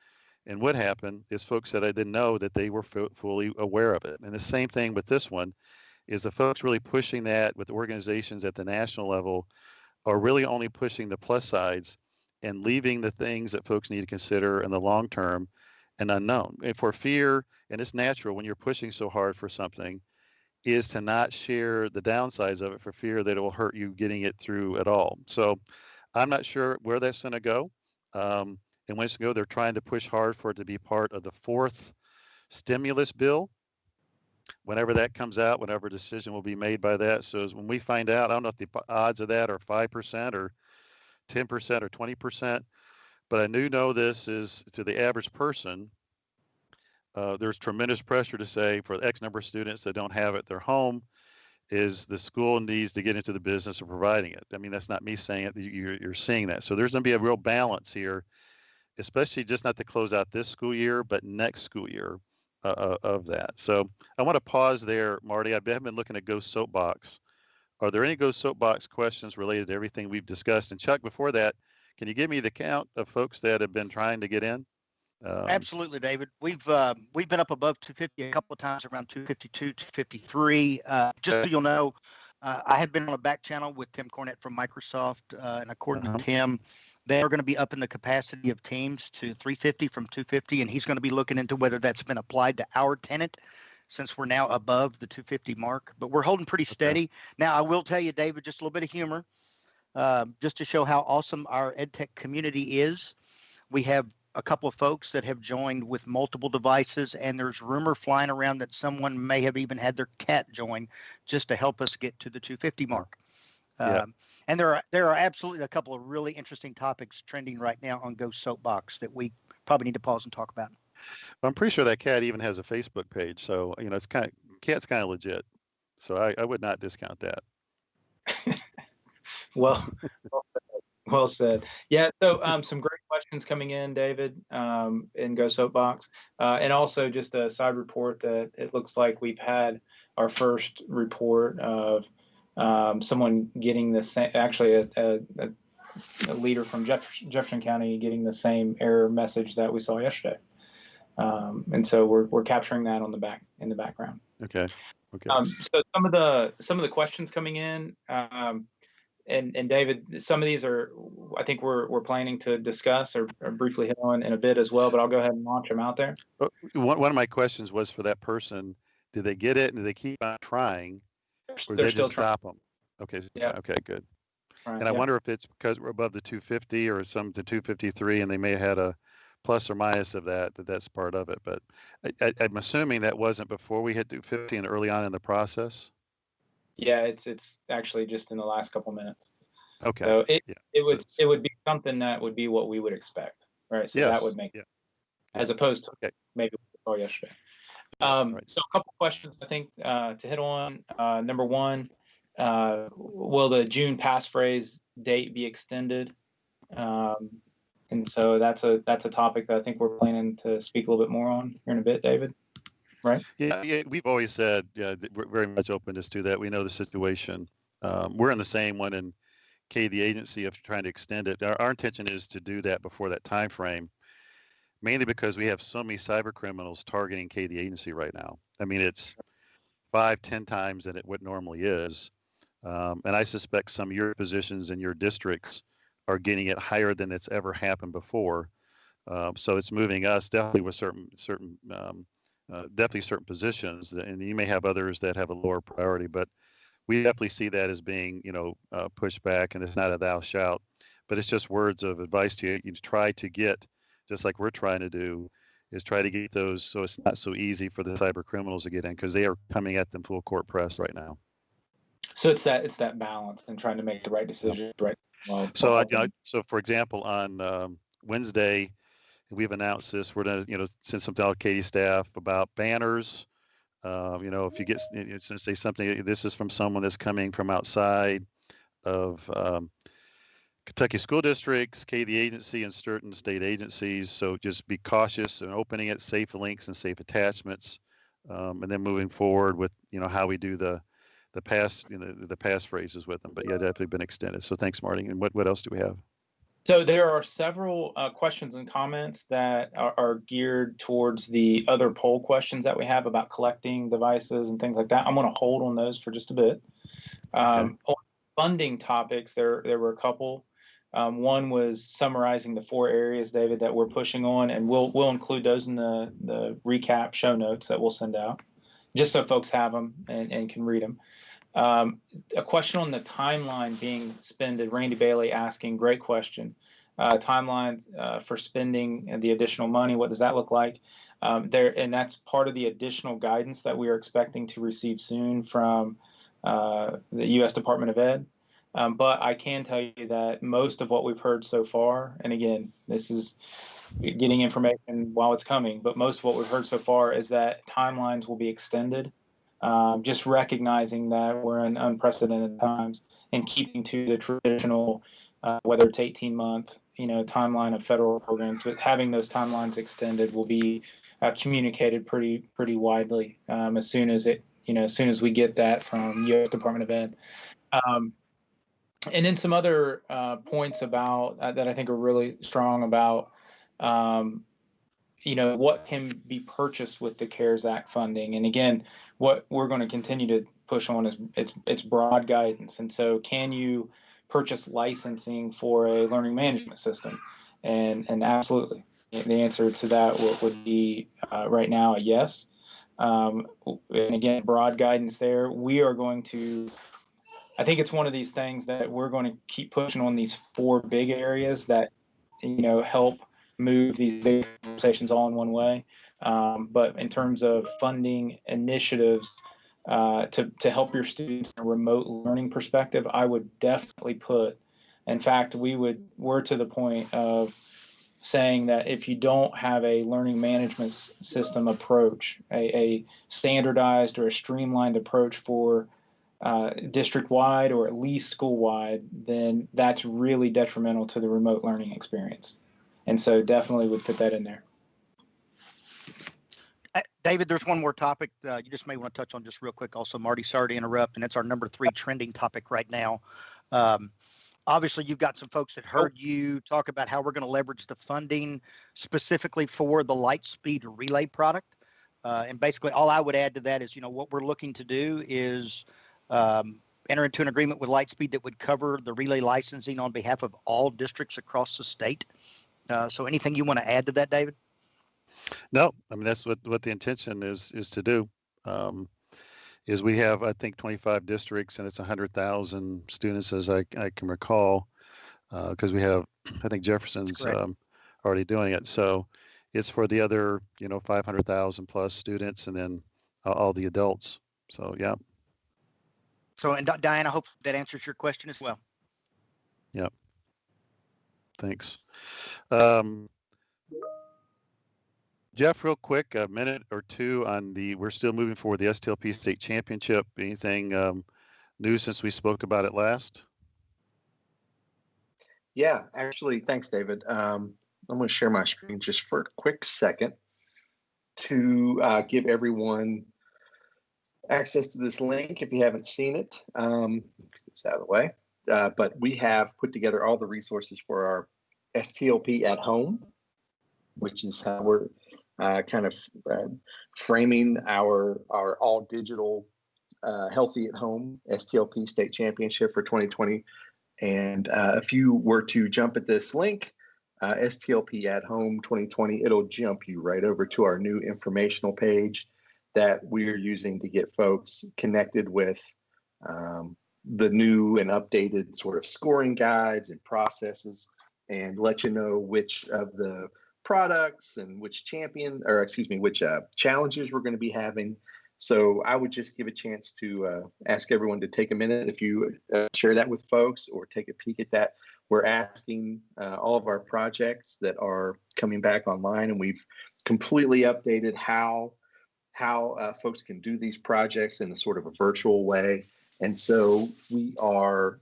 and what happened is folks that I didn't know that they were fully aware of it. And the same thing with this one is the folks really pushing that with organizations at the national level are really only pushing the plus sides and leaving the things that folks need to consider in the long term and unknown. And for fear, and it's natural when you're pushing so hard for something, is to not share the downsides of it for fear that it will hurt you getting it through at all. So I'm not sure where that's going to go. And when it's going to go, they're trying to push hard for it to be part of the 4th stimulus bill. Whenever that comes out, whatever decision will be made by that. So when we find out, I don't know if the odds of that are 5% or 10% or 20%, but I do know this is to the average person. There's tremendous pressure to say for X number of students that don't have it at their home, is the school needs to get into the business of providing it. I mean, that's not me saying it, you're seeing that. So there's going to be a real balance here, especially just not to close out this school year, but next school year of that. So I want to pause there, Marty. I've been looking at Go Soapbox. Are there any Go Soapbox questions related to everything we've discussed? And Chuck, before that, can you give me the count of folks that have been trying to get in? Absolutely, David. We've been up above 250 a couple of times, around 252, 253. Just so you'll know, I have been on a back channel with Tim Cornett from Microsoft, and according to Tim, they are going to be upping the capacity of teams to 350 from 250, and he's going to be looking into whether that's been applied to our tenant since we're now above the 250 mark. But we're holding pretty steady. Now, I will tell you, David, just a little bit of humor, just to show how awesome our EdTech community is. We have a couple of folks that have joined with multiple devices, and there's rumor flying around that someone may have even had their cat join just to help us get to the 250 mark. And there are absolutely a couple of really interesting topics trending right now on Go Soapbox that we probably need to pause and talk about. I'm pretty sure that cat even has a Facebook page, so it's cat's kind of legit. So I would not discount that. Well said. Yeah. So some great questions coming in, David, in Go Soapbox, and also just a side report that it looks like we've had our first report of someone getting the same. Actually, a leader from Jefferson County getting the same error message that we saw yesterday, and so we're capturing that in the background. Okay. So some of the questions coming in. And David, some of these are, I think we're planning to discuss or briefly hit on in a bit as well, but I'll go ahead and launch them out there. One of my questions was for that person, did they get it and did they keep on trying, or did they just stop them? Okay. Yeah. Okay, good. Right, and I wonder if it's because we're above the 250 or some to 253 and they may have had a plus or minus of that's part of it. But I'm assuming that wasn't before we hit 250 and early on in the process. Yeah, it's actually just in the last couple minutes. Okay. So it would be something that would be what we would expect, right? So that would make as opposed to maybe what we saw yesterday. So a couple questions I think to hit on. Number one, will the June passphrase date be extended? And so that's a topic that I think we're planning to speak a little bit more on here in a bit, David. Right. Yeah, we've always said we're very much open to that. We know the situation. We're in the same one in the agency of trying to extend it. Our intention is to do that before that time frame, mainly because we have so many cyber criminals targeting the agency right now. I mean, it's 5-10 times than what normally is, and I suspect some of your positions in your districts are getting it higher than it's ever happened before. So it's moving us definitely with certain definitely certain positions, and you may have others that have a lower priority, but we definitely see that as being, pushed back, and it's not a thou shalt, but it's just words of advice to you. You try to get, just like we're trying to do, is try to get those so it's not so easy for the cyber criminals to get in, because they are coming at them full court press right now. So it's that balance and trying to make the right decision, right? So so for example, on Wednesday, we've announced this. We're going to, send some to all Katie staff about banners. If you get, say something, this is from someone that's coming from outside of Kentucky school districts, the agency, and certain state agencies. So just be cautious in opening it, safe links and safe attachments, and then moving forward with, how we do the pass phrases with them. But yeah, definitely been extended. So thanks, Marty. And what else do we have? So there are several questions and comments that are geared towards the other poll questions that we have about collecting devices and things like that. I'm going to hold on those for just a bit. On funding topics, there were a couple. One was summarizing the 4 areas, David, that we're pushing on, and we'll include those in the recap show notes that we'll send out, just so folks have them and can read them. A question on the timeline being spended. Randy Bailey asking, great question. Timeline for spending the additional money. What does that look like? And that's part of the additional guidance that we are expecting to receive soon from the U.S. Department of Ed. But I can tell you that most of what we've heard so far, and again, this is getting information while it's coming, but most of what we've heard so far is that timelines will be extended. Just recognizing that we're in unprecedented times and keeping to the traditional, whether it's 18-month, timeline of federal programs, but having those timelines extended will be communicated pretty widely as soon as we get that from U.S. Department of Ed. And then some other points about that I think are really strong about what can be purchased with the CARES Act funding. And again, what we're going to continue to push on is it's broad guidance. And so, can you purchase licensing for a learning management system? And absolutely, the answer to that would be right now a yes. And again, broad guidance there. We are going to. I think it's one of these things that we're going to keep pushing on these 4 big areas that help move these big conversations all in one way. But in terms of funding initiatives to help your students in a remote learning perspective, I would definitely put. In fact, we're to the point of saying that if you don't have a learning management system approach, a standardized or a streamlined approach for district-wide or at least school-wide, then that's really detrimental to the remote learning experience. And so definitely would put that in there. David, there's one more topic you just may want to touch on just real quick. Also, Marty, sorry to interrupt, and it's our number 3 trending topic right now. Obviously, you've got some folks that heard you talk about how we're going to leverage the funding specifically for the Lightspeed Relay product. And basically, all I would add to that is, what we're looking to do is enter into an agreement with Lightspeed that would cover the relay licensing on behalf of all districts across the state. So anything you want to add to that, David? No, I mean, that's what the intention is to do. Is we have, I think, 25 districts, and it's 100,000 students, as I can recall, because we have, I think Jefferson's already doing it. So it's for the other, 500,000 plus students, and then all the adults. So, yeah. So, and Diane, I hope that answers your question as well. Yep. Thanks. Jeff, real quick, a minute or two on we're still moving forward the STLP State Championship. Anything new since we spoke about it last? Yeah, actually, thanks, David. I'm going to share my screen just for a quick second to give everyone access to this link if you haven't seen it. Get this out of the way. But we have put together all the resources for our STLP at home, which is how we're kind of framing our all digital healthy at home STLP State Championship for 2020. And if you were to jump at this link, STLP at home 2020, it'll jump you right over to our new informational page that we're using to get folks connected with the new and updated sort of scoring guides and processes, and let you know which of the products and which challenges we're going to be having. So I would just give a chance to ask everyone to take a minute if you share that with folks or take a peek at that. We're asking all of our projects that are coming back online, and we've completely updated how folks can do these projects in a sort of a virtual way. And so we are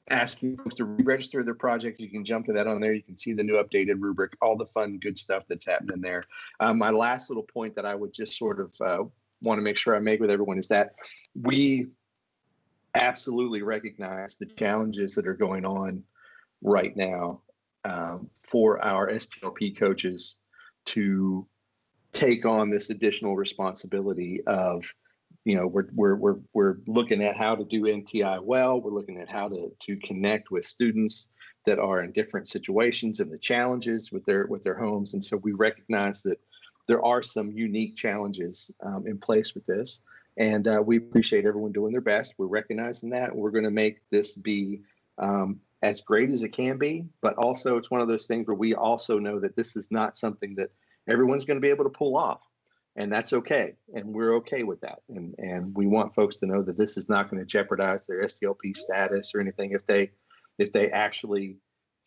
asking folks to re-register their projects. You can jump to that on there. You can see the new updated rubric, all the fun, good stuff that's happening there. My last little point that I would just sort of want to make sure I make with everyone is that we absolutely recognize the challenges that are going on right now for our STLP coaches to take on this additional responsibility of, we're looking at how to do NTI well. We're looking at how to connect with students that are in different situations and the challenges with their homes. And so we recognize that there are some unique challenges in place with this. And we appreciate everyone doing their best. We're recognizing that. We're going to make this be as great as it can be. But also, it's one of those things where we also know that this is not something that everyone's going to be able to pull off. And that's okay. And we're okay with that. And we want folks to know that this is not going to jeopardize their STLP status or anything if they actually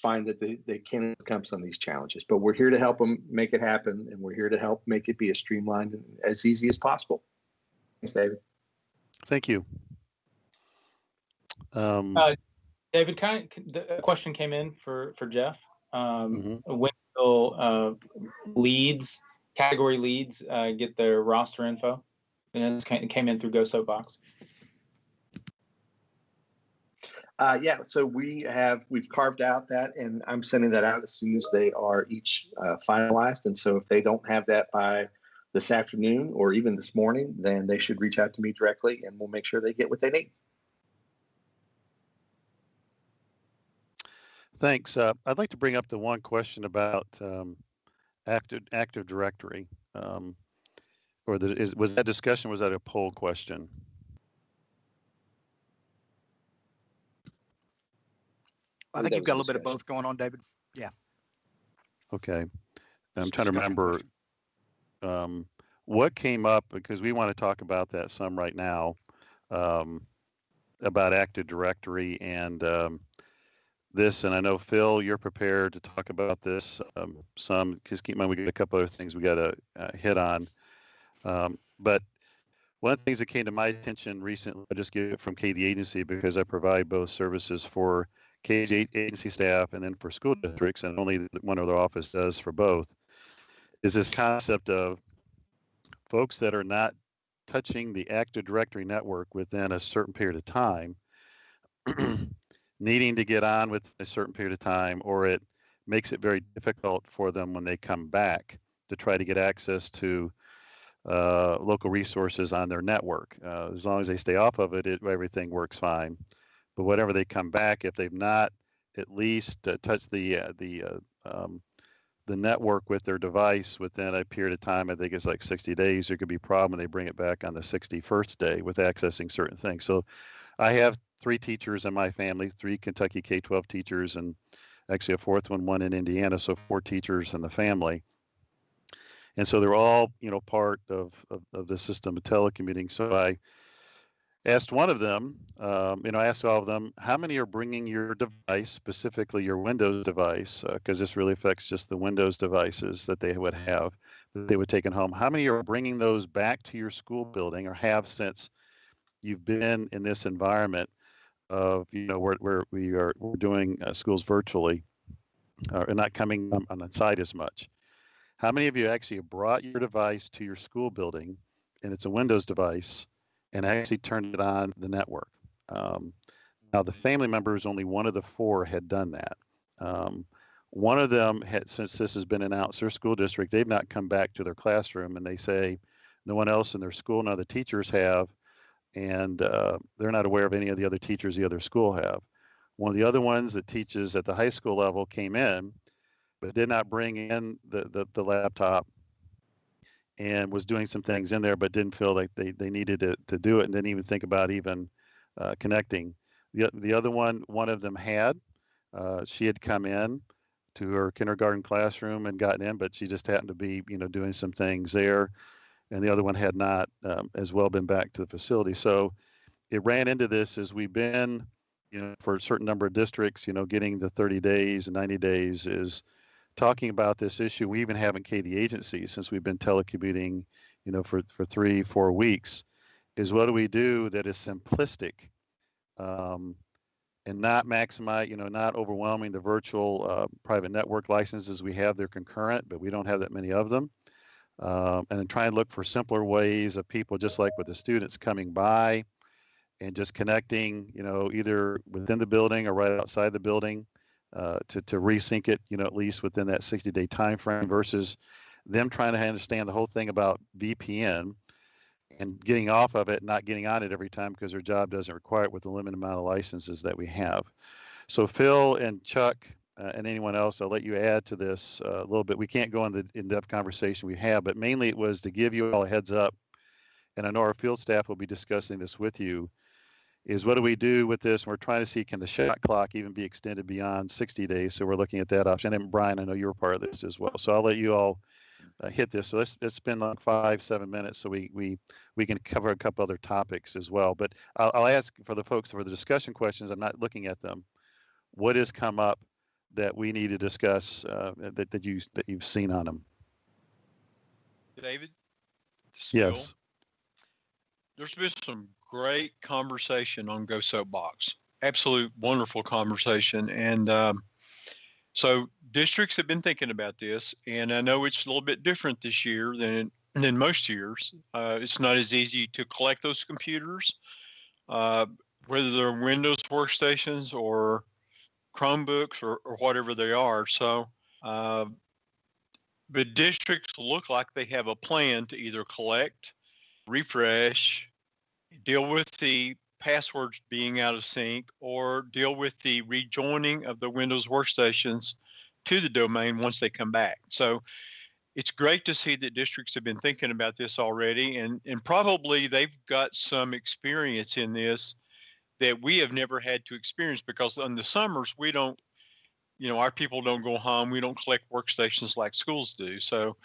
find that they can overcome some of these challenges. But we're here to help them make it happen. And we're here to help make it be as streamlined and as easy as possible. Thanks, David. Thank you. David, the question came in for Jeff. When will category leads get their roster info? And it came in through Go Soapbox. Yeah, so we've carved out that, and I'm sending that out as soon as they are each finalized. And so if they don't have that by this afternoon or even this morning, then they should reach out to me directly, and we'll make sure they get what they need. Thanks. I'd like to bring up the one question about Active Directory. Was that discussion? Was that a poll question? I think you've got a little bit of both going on, David. Yeah. Okay. I'm trying to remember what came up, because we want to talk about that some right now, about Active Directory and this. And I know, Phil, you're prepared to talk about this some, because keep in mind we got a couple other things we got to hit on. But one of the things that came to my attention recently, I just get it from K, the agency, because I provide both services for K agency staff and then for school districts, and only one other office does for both, is this concept of folks that are not touching the Active Directory network within a certain period of time needing to get on with a certain period of time, or it makes it very difficult for them when they come back to try to get access to local resources on their network. As long as they stay off of it, everything works fine. But whenever they come back, if they've not at least touched the network with their device within a period of time, I think it's like 60 days, there could be a problem when they bring it back on the 61st day with accessing certain things. So I have 3 teachers in my family, 3 Kentucky K-12 teachers, and actually a 4th one in Indiana, so 4 teachers in the family. And so they're all, part of the system of telecommuting. So I asked one of them, I asked all of them, how many are bringing your device, specifically your Windows device, because this really affects just the Windows devices that they would have, that they would take it home. How many are bringing those back to your school building, or have since you've been in this environment of, where we're doing schools virtually, and not coming on the site as much? How many of you actually have brought your device to your school building, and it's a Windows device, and actually turned it on the network? Now, the family members, only one of the 4 had done that. One of them had, since this has been announced, their school district, they've not come back to their classroom, and they say no one else in their school, none of the teachers have, and they're not aware of any of the other teachers the other school have. One of the other ones that teaches at the high school level came in, but did not bring in the laptop, and was doing some things in there, but didn't feel like they needed to do it, and didn't even think about even connecting. The other one of them had, she had come in to her kindergarten classroom and gotten in, but she just happened to be, doing some things there. And the other one had not as well been back to the facility. So it ran into this as we've been, for a certain number of districts, getting the 30 days and 90 days is talking about this issue. We even haven't K the agency since we've been telecommuting, for 3-4 weeks, is what do we do that is simplistic, and not maximize, not overwhelming the virtual private network licenses we have. They're concurrent, but we don't have that many of them. And then try and look for simpler ways of people, just like with the students coming by and just connecting, either within the building or right outside the building, to resync it, at least within that 60-day time frame, versus them trying to understand the whole thing about VPN and getting off of it, not getting on it every time because their job doesn't require it with the limited amount of licenses that we have. So Phil and Chuck and anyone else, I'll let you add to this a little bit. We can't go into the in-depth conversation we have, but mainly it was to give you all a heads up, and I know our field staff will be discussing this with you, is what do we do with this? And we're trying to see, can the shot clock even be extended beyond 60 days? So we're looking at that option. And Brian, I know you were part of this as well. So I'll let you all hit this. So let's spend like 5-7 minutes so we can cover a couple other topics as well. But I'll ask for the folks for the discussion questions. I'm not looking at them. What has come up that we need to discuss that you've seen on them? David? Yes. Phil. There's been some great conversation on Go Soapbox. Absolute wonderful conversation. And so districts have been thinking about this, and I know it's a little bit different this year than most years. It's not as easy to collect those computers, whether they're Windows workstations or Chromebooks or whatever they are. So but districts look like they have a plan to either collect, refresh, deal with the passwords being out of sync, or deal with the rejoining of the Windows workstations to the domain once they come back. So it's great to see that districts have been thinking about this already, and probably they've got some experience in this that we have never had to experience, because in the summers we don't, our people don't go home. We don't collect workstations like schools do. So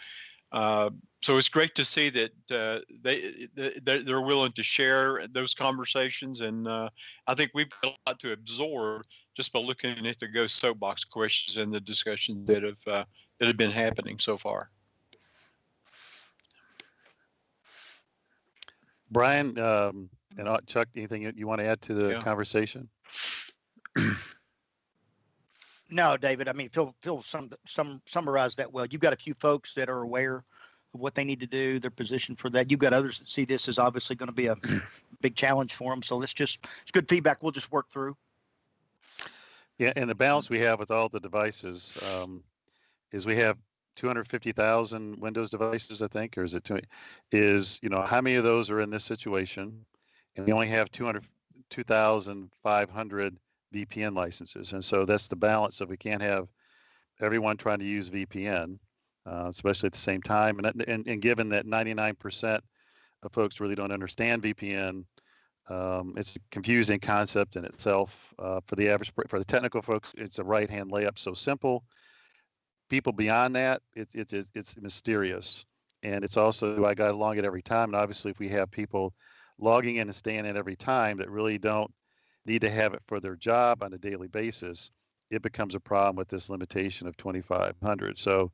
so it's great to see that they're willing to share those conversations, and I think we've got a lot to absorb just by looking at the Go Soapbox questions and the discussions that have been happening so far. Brian and Chuck, anything you want to add to the conversation? No, David. I mean, Phil summarized that well. You've got a few folks that are aware of what they need to do, their position for that. You've got others that see this as obviously going to be a big challenge for them. So it's good feedback. We'll just work through. Yeah, and the balance we have with all the devices is we have 250,000 Windows devices, I think, or is it how many of those are in this situation? And we only have 2,500 VPN licenses. And so that's the balance of, we can't have everyone trying to use VPN, especially at the same time. And given that 99% of folks really don't understand VPN, it's a confusing concept in itself. For the technical folks, it's a right-hand layup, so simple. People beyond that, it's mysterious. And it's also, do I got to log it every time? And obviously, if we have people logging in and staying in every time that really don't need to have it for their job on a daily basis, it becomes a problem with this limitation of 2,500. So,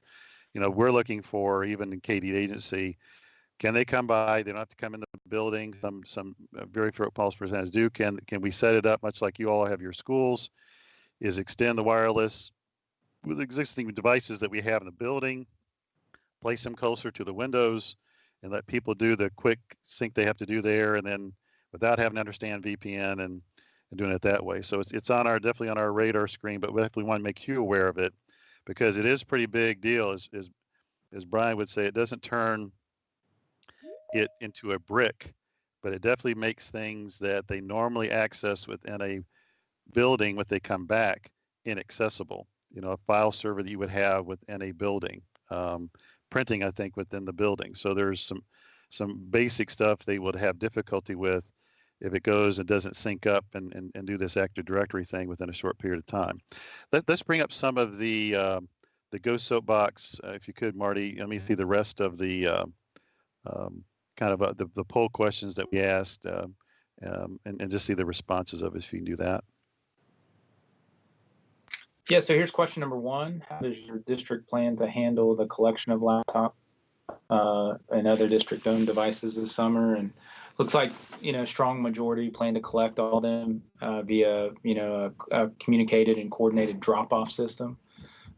we're looking for, even in KD agency, can they come by? They don't have to come in the building. Some very few policy percentages do. Can we set it up much like you all have your schools? Is extend the wireless with existing devices that we have in the building, place them closer to the windows, and let people do the quick sync they have to do there, and then without having to understand VPN and doing it that way. So it's definitely on our radar screen, but we definitely want to make you aware of it, because it is a pretty big deal. As Brian would say, it doesn't turn it into a brick, but it definitely makes things that they normally access within a building when they come back inaccessible. A file server that you would have within a building, printing, I think, within the building. So there's some basic stuff they would have difficulty with if it goes and doesn't sync up and do this Active Directory thing within a short period of time. Let's bring up some of the Go Soapbox, if you could, Marty. Let me see the rest of the kind of the poll questions that we asked, and just see the responses of it, if you can do that. Yeah, so here's question number 1. How does your district plan to handle the collection of laptop and other district-owned devices this summer? And looks like, strong majority plan to collect all of them via, a communicated and coordinated drop-off system,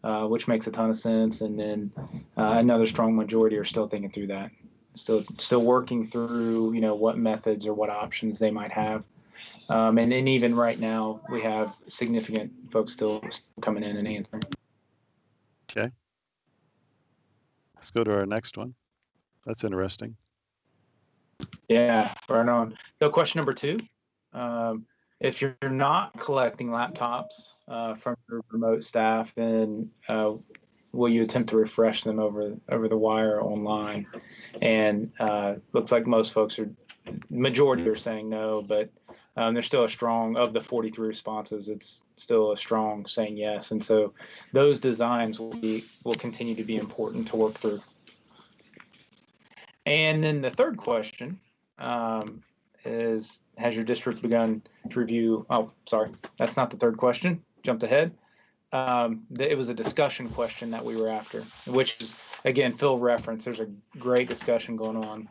which makes a ton of sense. And then another strong majority are still thinking through that, still working through, what methods or what options they might have. And then even right now, we have significant folks still coming in and answering. Okay. Let's go to our next one. That's interesting. Yeah, right on. So question number 2, if you're not collecting laptops from your remote staff, then will you attempt to refresh them over the wire online? And looks like most folks majority are saying no, but there's still a strong, of the 43 responses, it's still a strong saying yes. And so those designs will continue to be important to work through. And then the third question is, has your district begun to review? Oh, sorry, that's not the third question. Jumped ahead. It was a discussion question that we were after, which is, again, Phil referenced, there's a great discussion going on.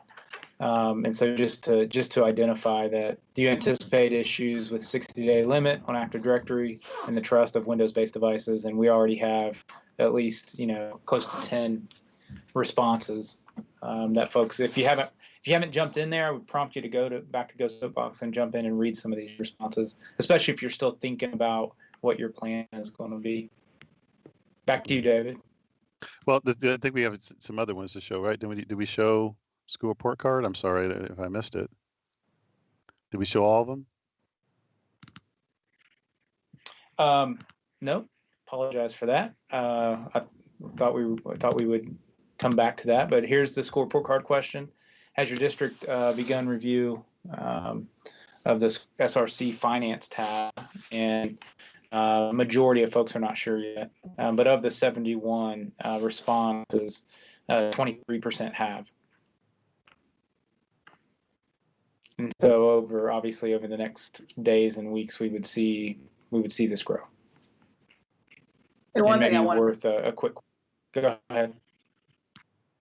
And so just to identify that, do you anticipate issues with 60-day limit on Active Directory and the trust of Windows-based devices? And we already have at least, close to 10 responses that folks, if you haven't jumped in there, I would prompt you to go back to Go Soapbox and jump in and read some of these responses, especially if you're still thinking about what your plan is going to be. Back to you, David. Well, I think we have some other ones to show, right? Did we show school report card? I'm sorry if I missed it. Did we show all of them? No, apologize for that. I thought we would come back to that, but here's the school report card question. Has your district begun review of this SRC finance tab? And majority of folks are not sure yet, but of the 71 responses, 23% have. And so obviously over the next days and weeks, we would see this grow. And one thing I want worth a quick. Go ahead.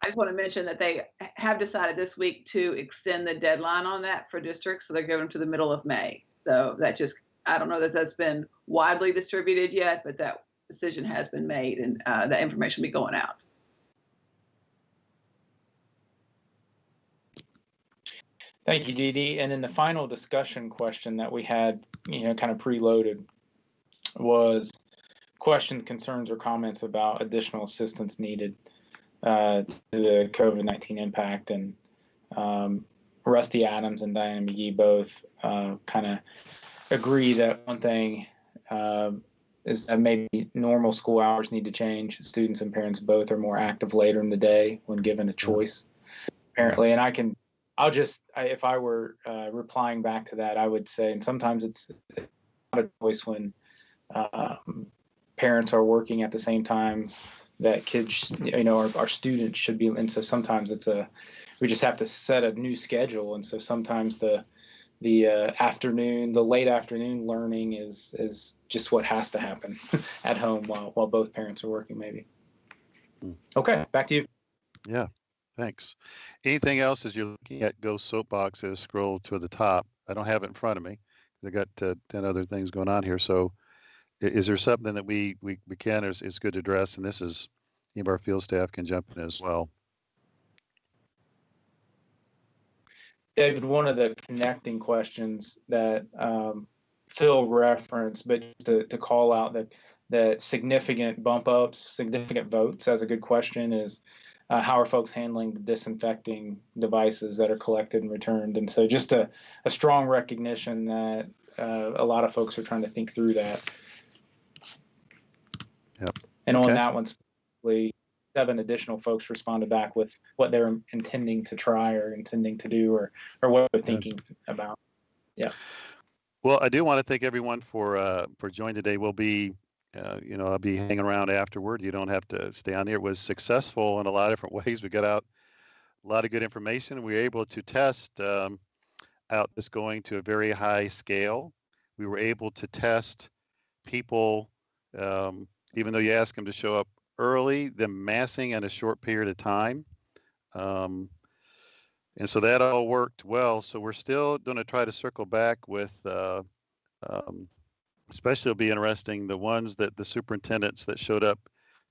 I just want to mention that they have decided this week to extend the deadline on that for districts, so they're going to the middle of May. So that just, I don't know that that's been widely distributed yet, but that decision has been made, and that information will be going out. Thank you, Dee Dee. And then the final discussion question that we had, kind of preloaded was questions, concerns, or comments about additional assistance needed to the COVID-19 impact. And Rusty Adams and Diana McGee both kind of agree that one thing is that maybe normal school hours need to change. Students and parents both are more active later in the day when given a choice, apparently. And if I were replying back to that, I would say, and sometimes it's not a choice when parents are working at the same time that kids, our students should be. And so sometimes we just have to set a new schedule. And so sometimes the late afternoon learning is just what has to happen at home while both parents are working, maybe. Okay, back to you. Yeah, thanks. Anything else as you're looking at Go Soapbox, scroll to the top? I don't have it in front of me. I got 10 other things going on here. So is there something that we can, or is good to address? And this is, any of our field staff can jump in as well. David, one of the connecting questions that Phil referenced, but to call out that significant bump ups, significant votes as a good question is how are folks handling the disinfecting devices that are collected and returned? And so just a strong recognition that a lot of folks are trying to think through that. Yep. And on that one, specifically, 7 additional folks responded back with what they're intending to try or intending to do or what they're thinking about. Yeah. Well, I do want to thank everyone for joining today. We'll be, I'll be hanging around afterward. You don't have to stay on there. It was successful in a lot of different ways. We got out a lot of good information. We were able to test out this going to a very high scale. We were able to test people, even though you ask them to show up early, them massing in a short period of time. And so that all worked well. So we're still going to try to circle back with, especially it'll be interesting, the ones that the superintendents that showed up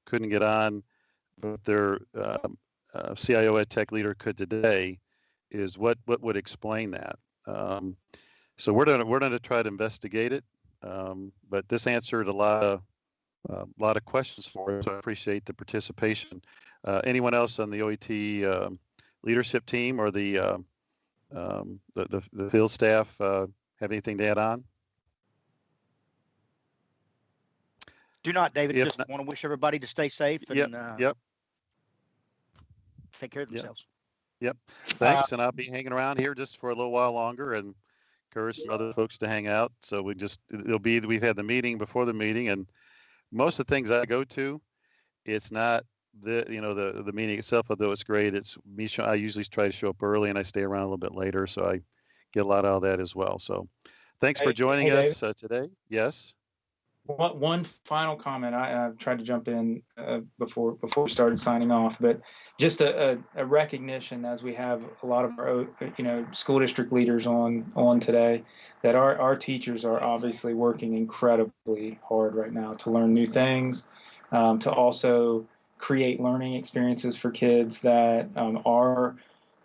couldn't get on, but their CIO EdTech leader could today, is what would explain that. So we're going to try to investigate it. But this answered a lot of questions for us. So I appreciate the participation. Anyone else on the OET leadership team or the field staff have anything to add on? Do not, David. Just want to wish everybody to stay safe and take care of themselves. Yep. Thanks. And I'll be hanging around here just for a little while longer and encourage some other folks to hang out. So we've had the meeting before the meeting, and most of the things I go to, it's not the meeting itself, although it's great. It's me. I usually try to show up early and I stay around a little bit later, so I get a lot out of that as well. So thanks for joining us today. Yes. One final comment. I tried to jump in before we started signing off, but just a recognition, as we have a lot of our school district leaders on today, that our teachers are obviously working incredibly hard right now to learn new things, to also create learning experiences for kids that are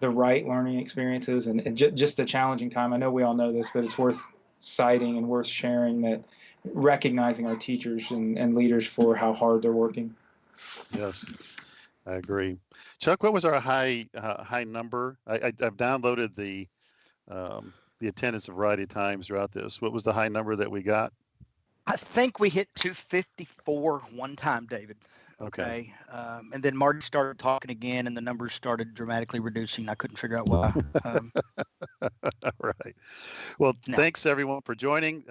the right learning experiences, and just a challenging time. I know we all know this, but it's worth citing and worth sharing that. Recognizing our teachers and leaders for how hard they're working. Yes, I agree. Chuck, what was our high number? I've downloaded the attendance a variety of times throughout this. What was the high number that we got? I think we hit 254 one time, David. Okay. And then Marty started talking again, and the numbers started dramatically reducing. I couldn't figure out why. All right. Well, thanks everyone for joining.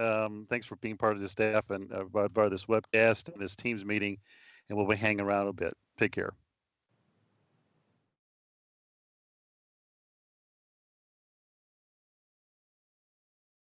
Thanks for being part of the staff and part of this webcast and this Teams meeting. And we'll be hanging around a bit. Take care.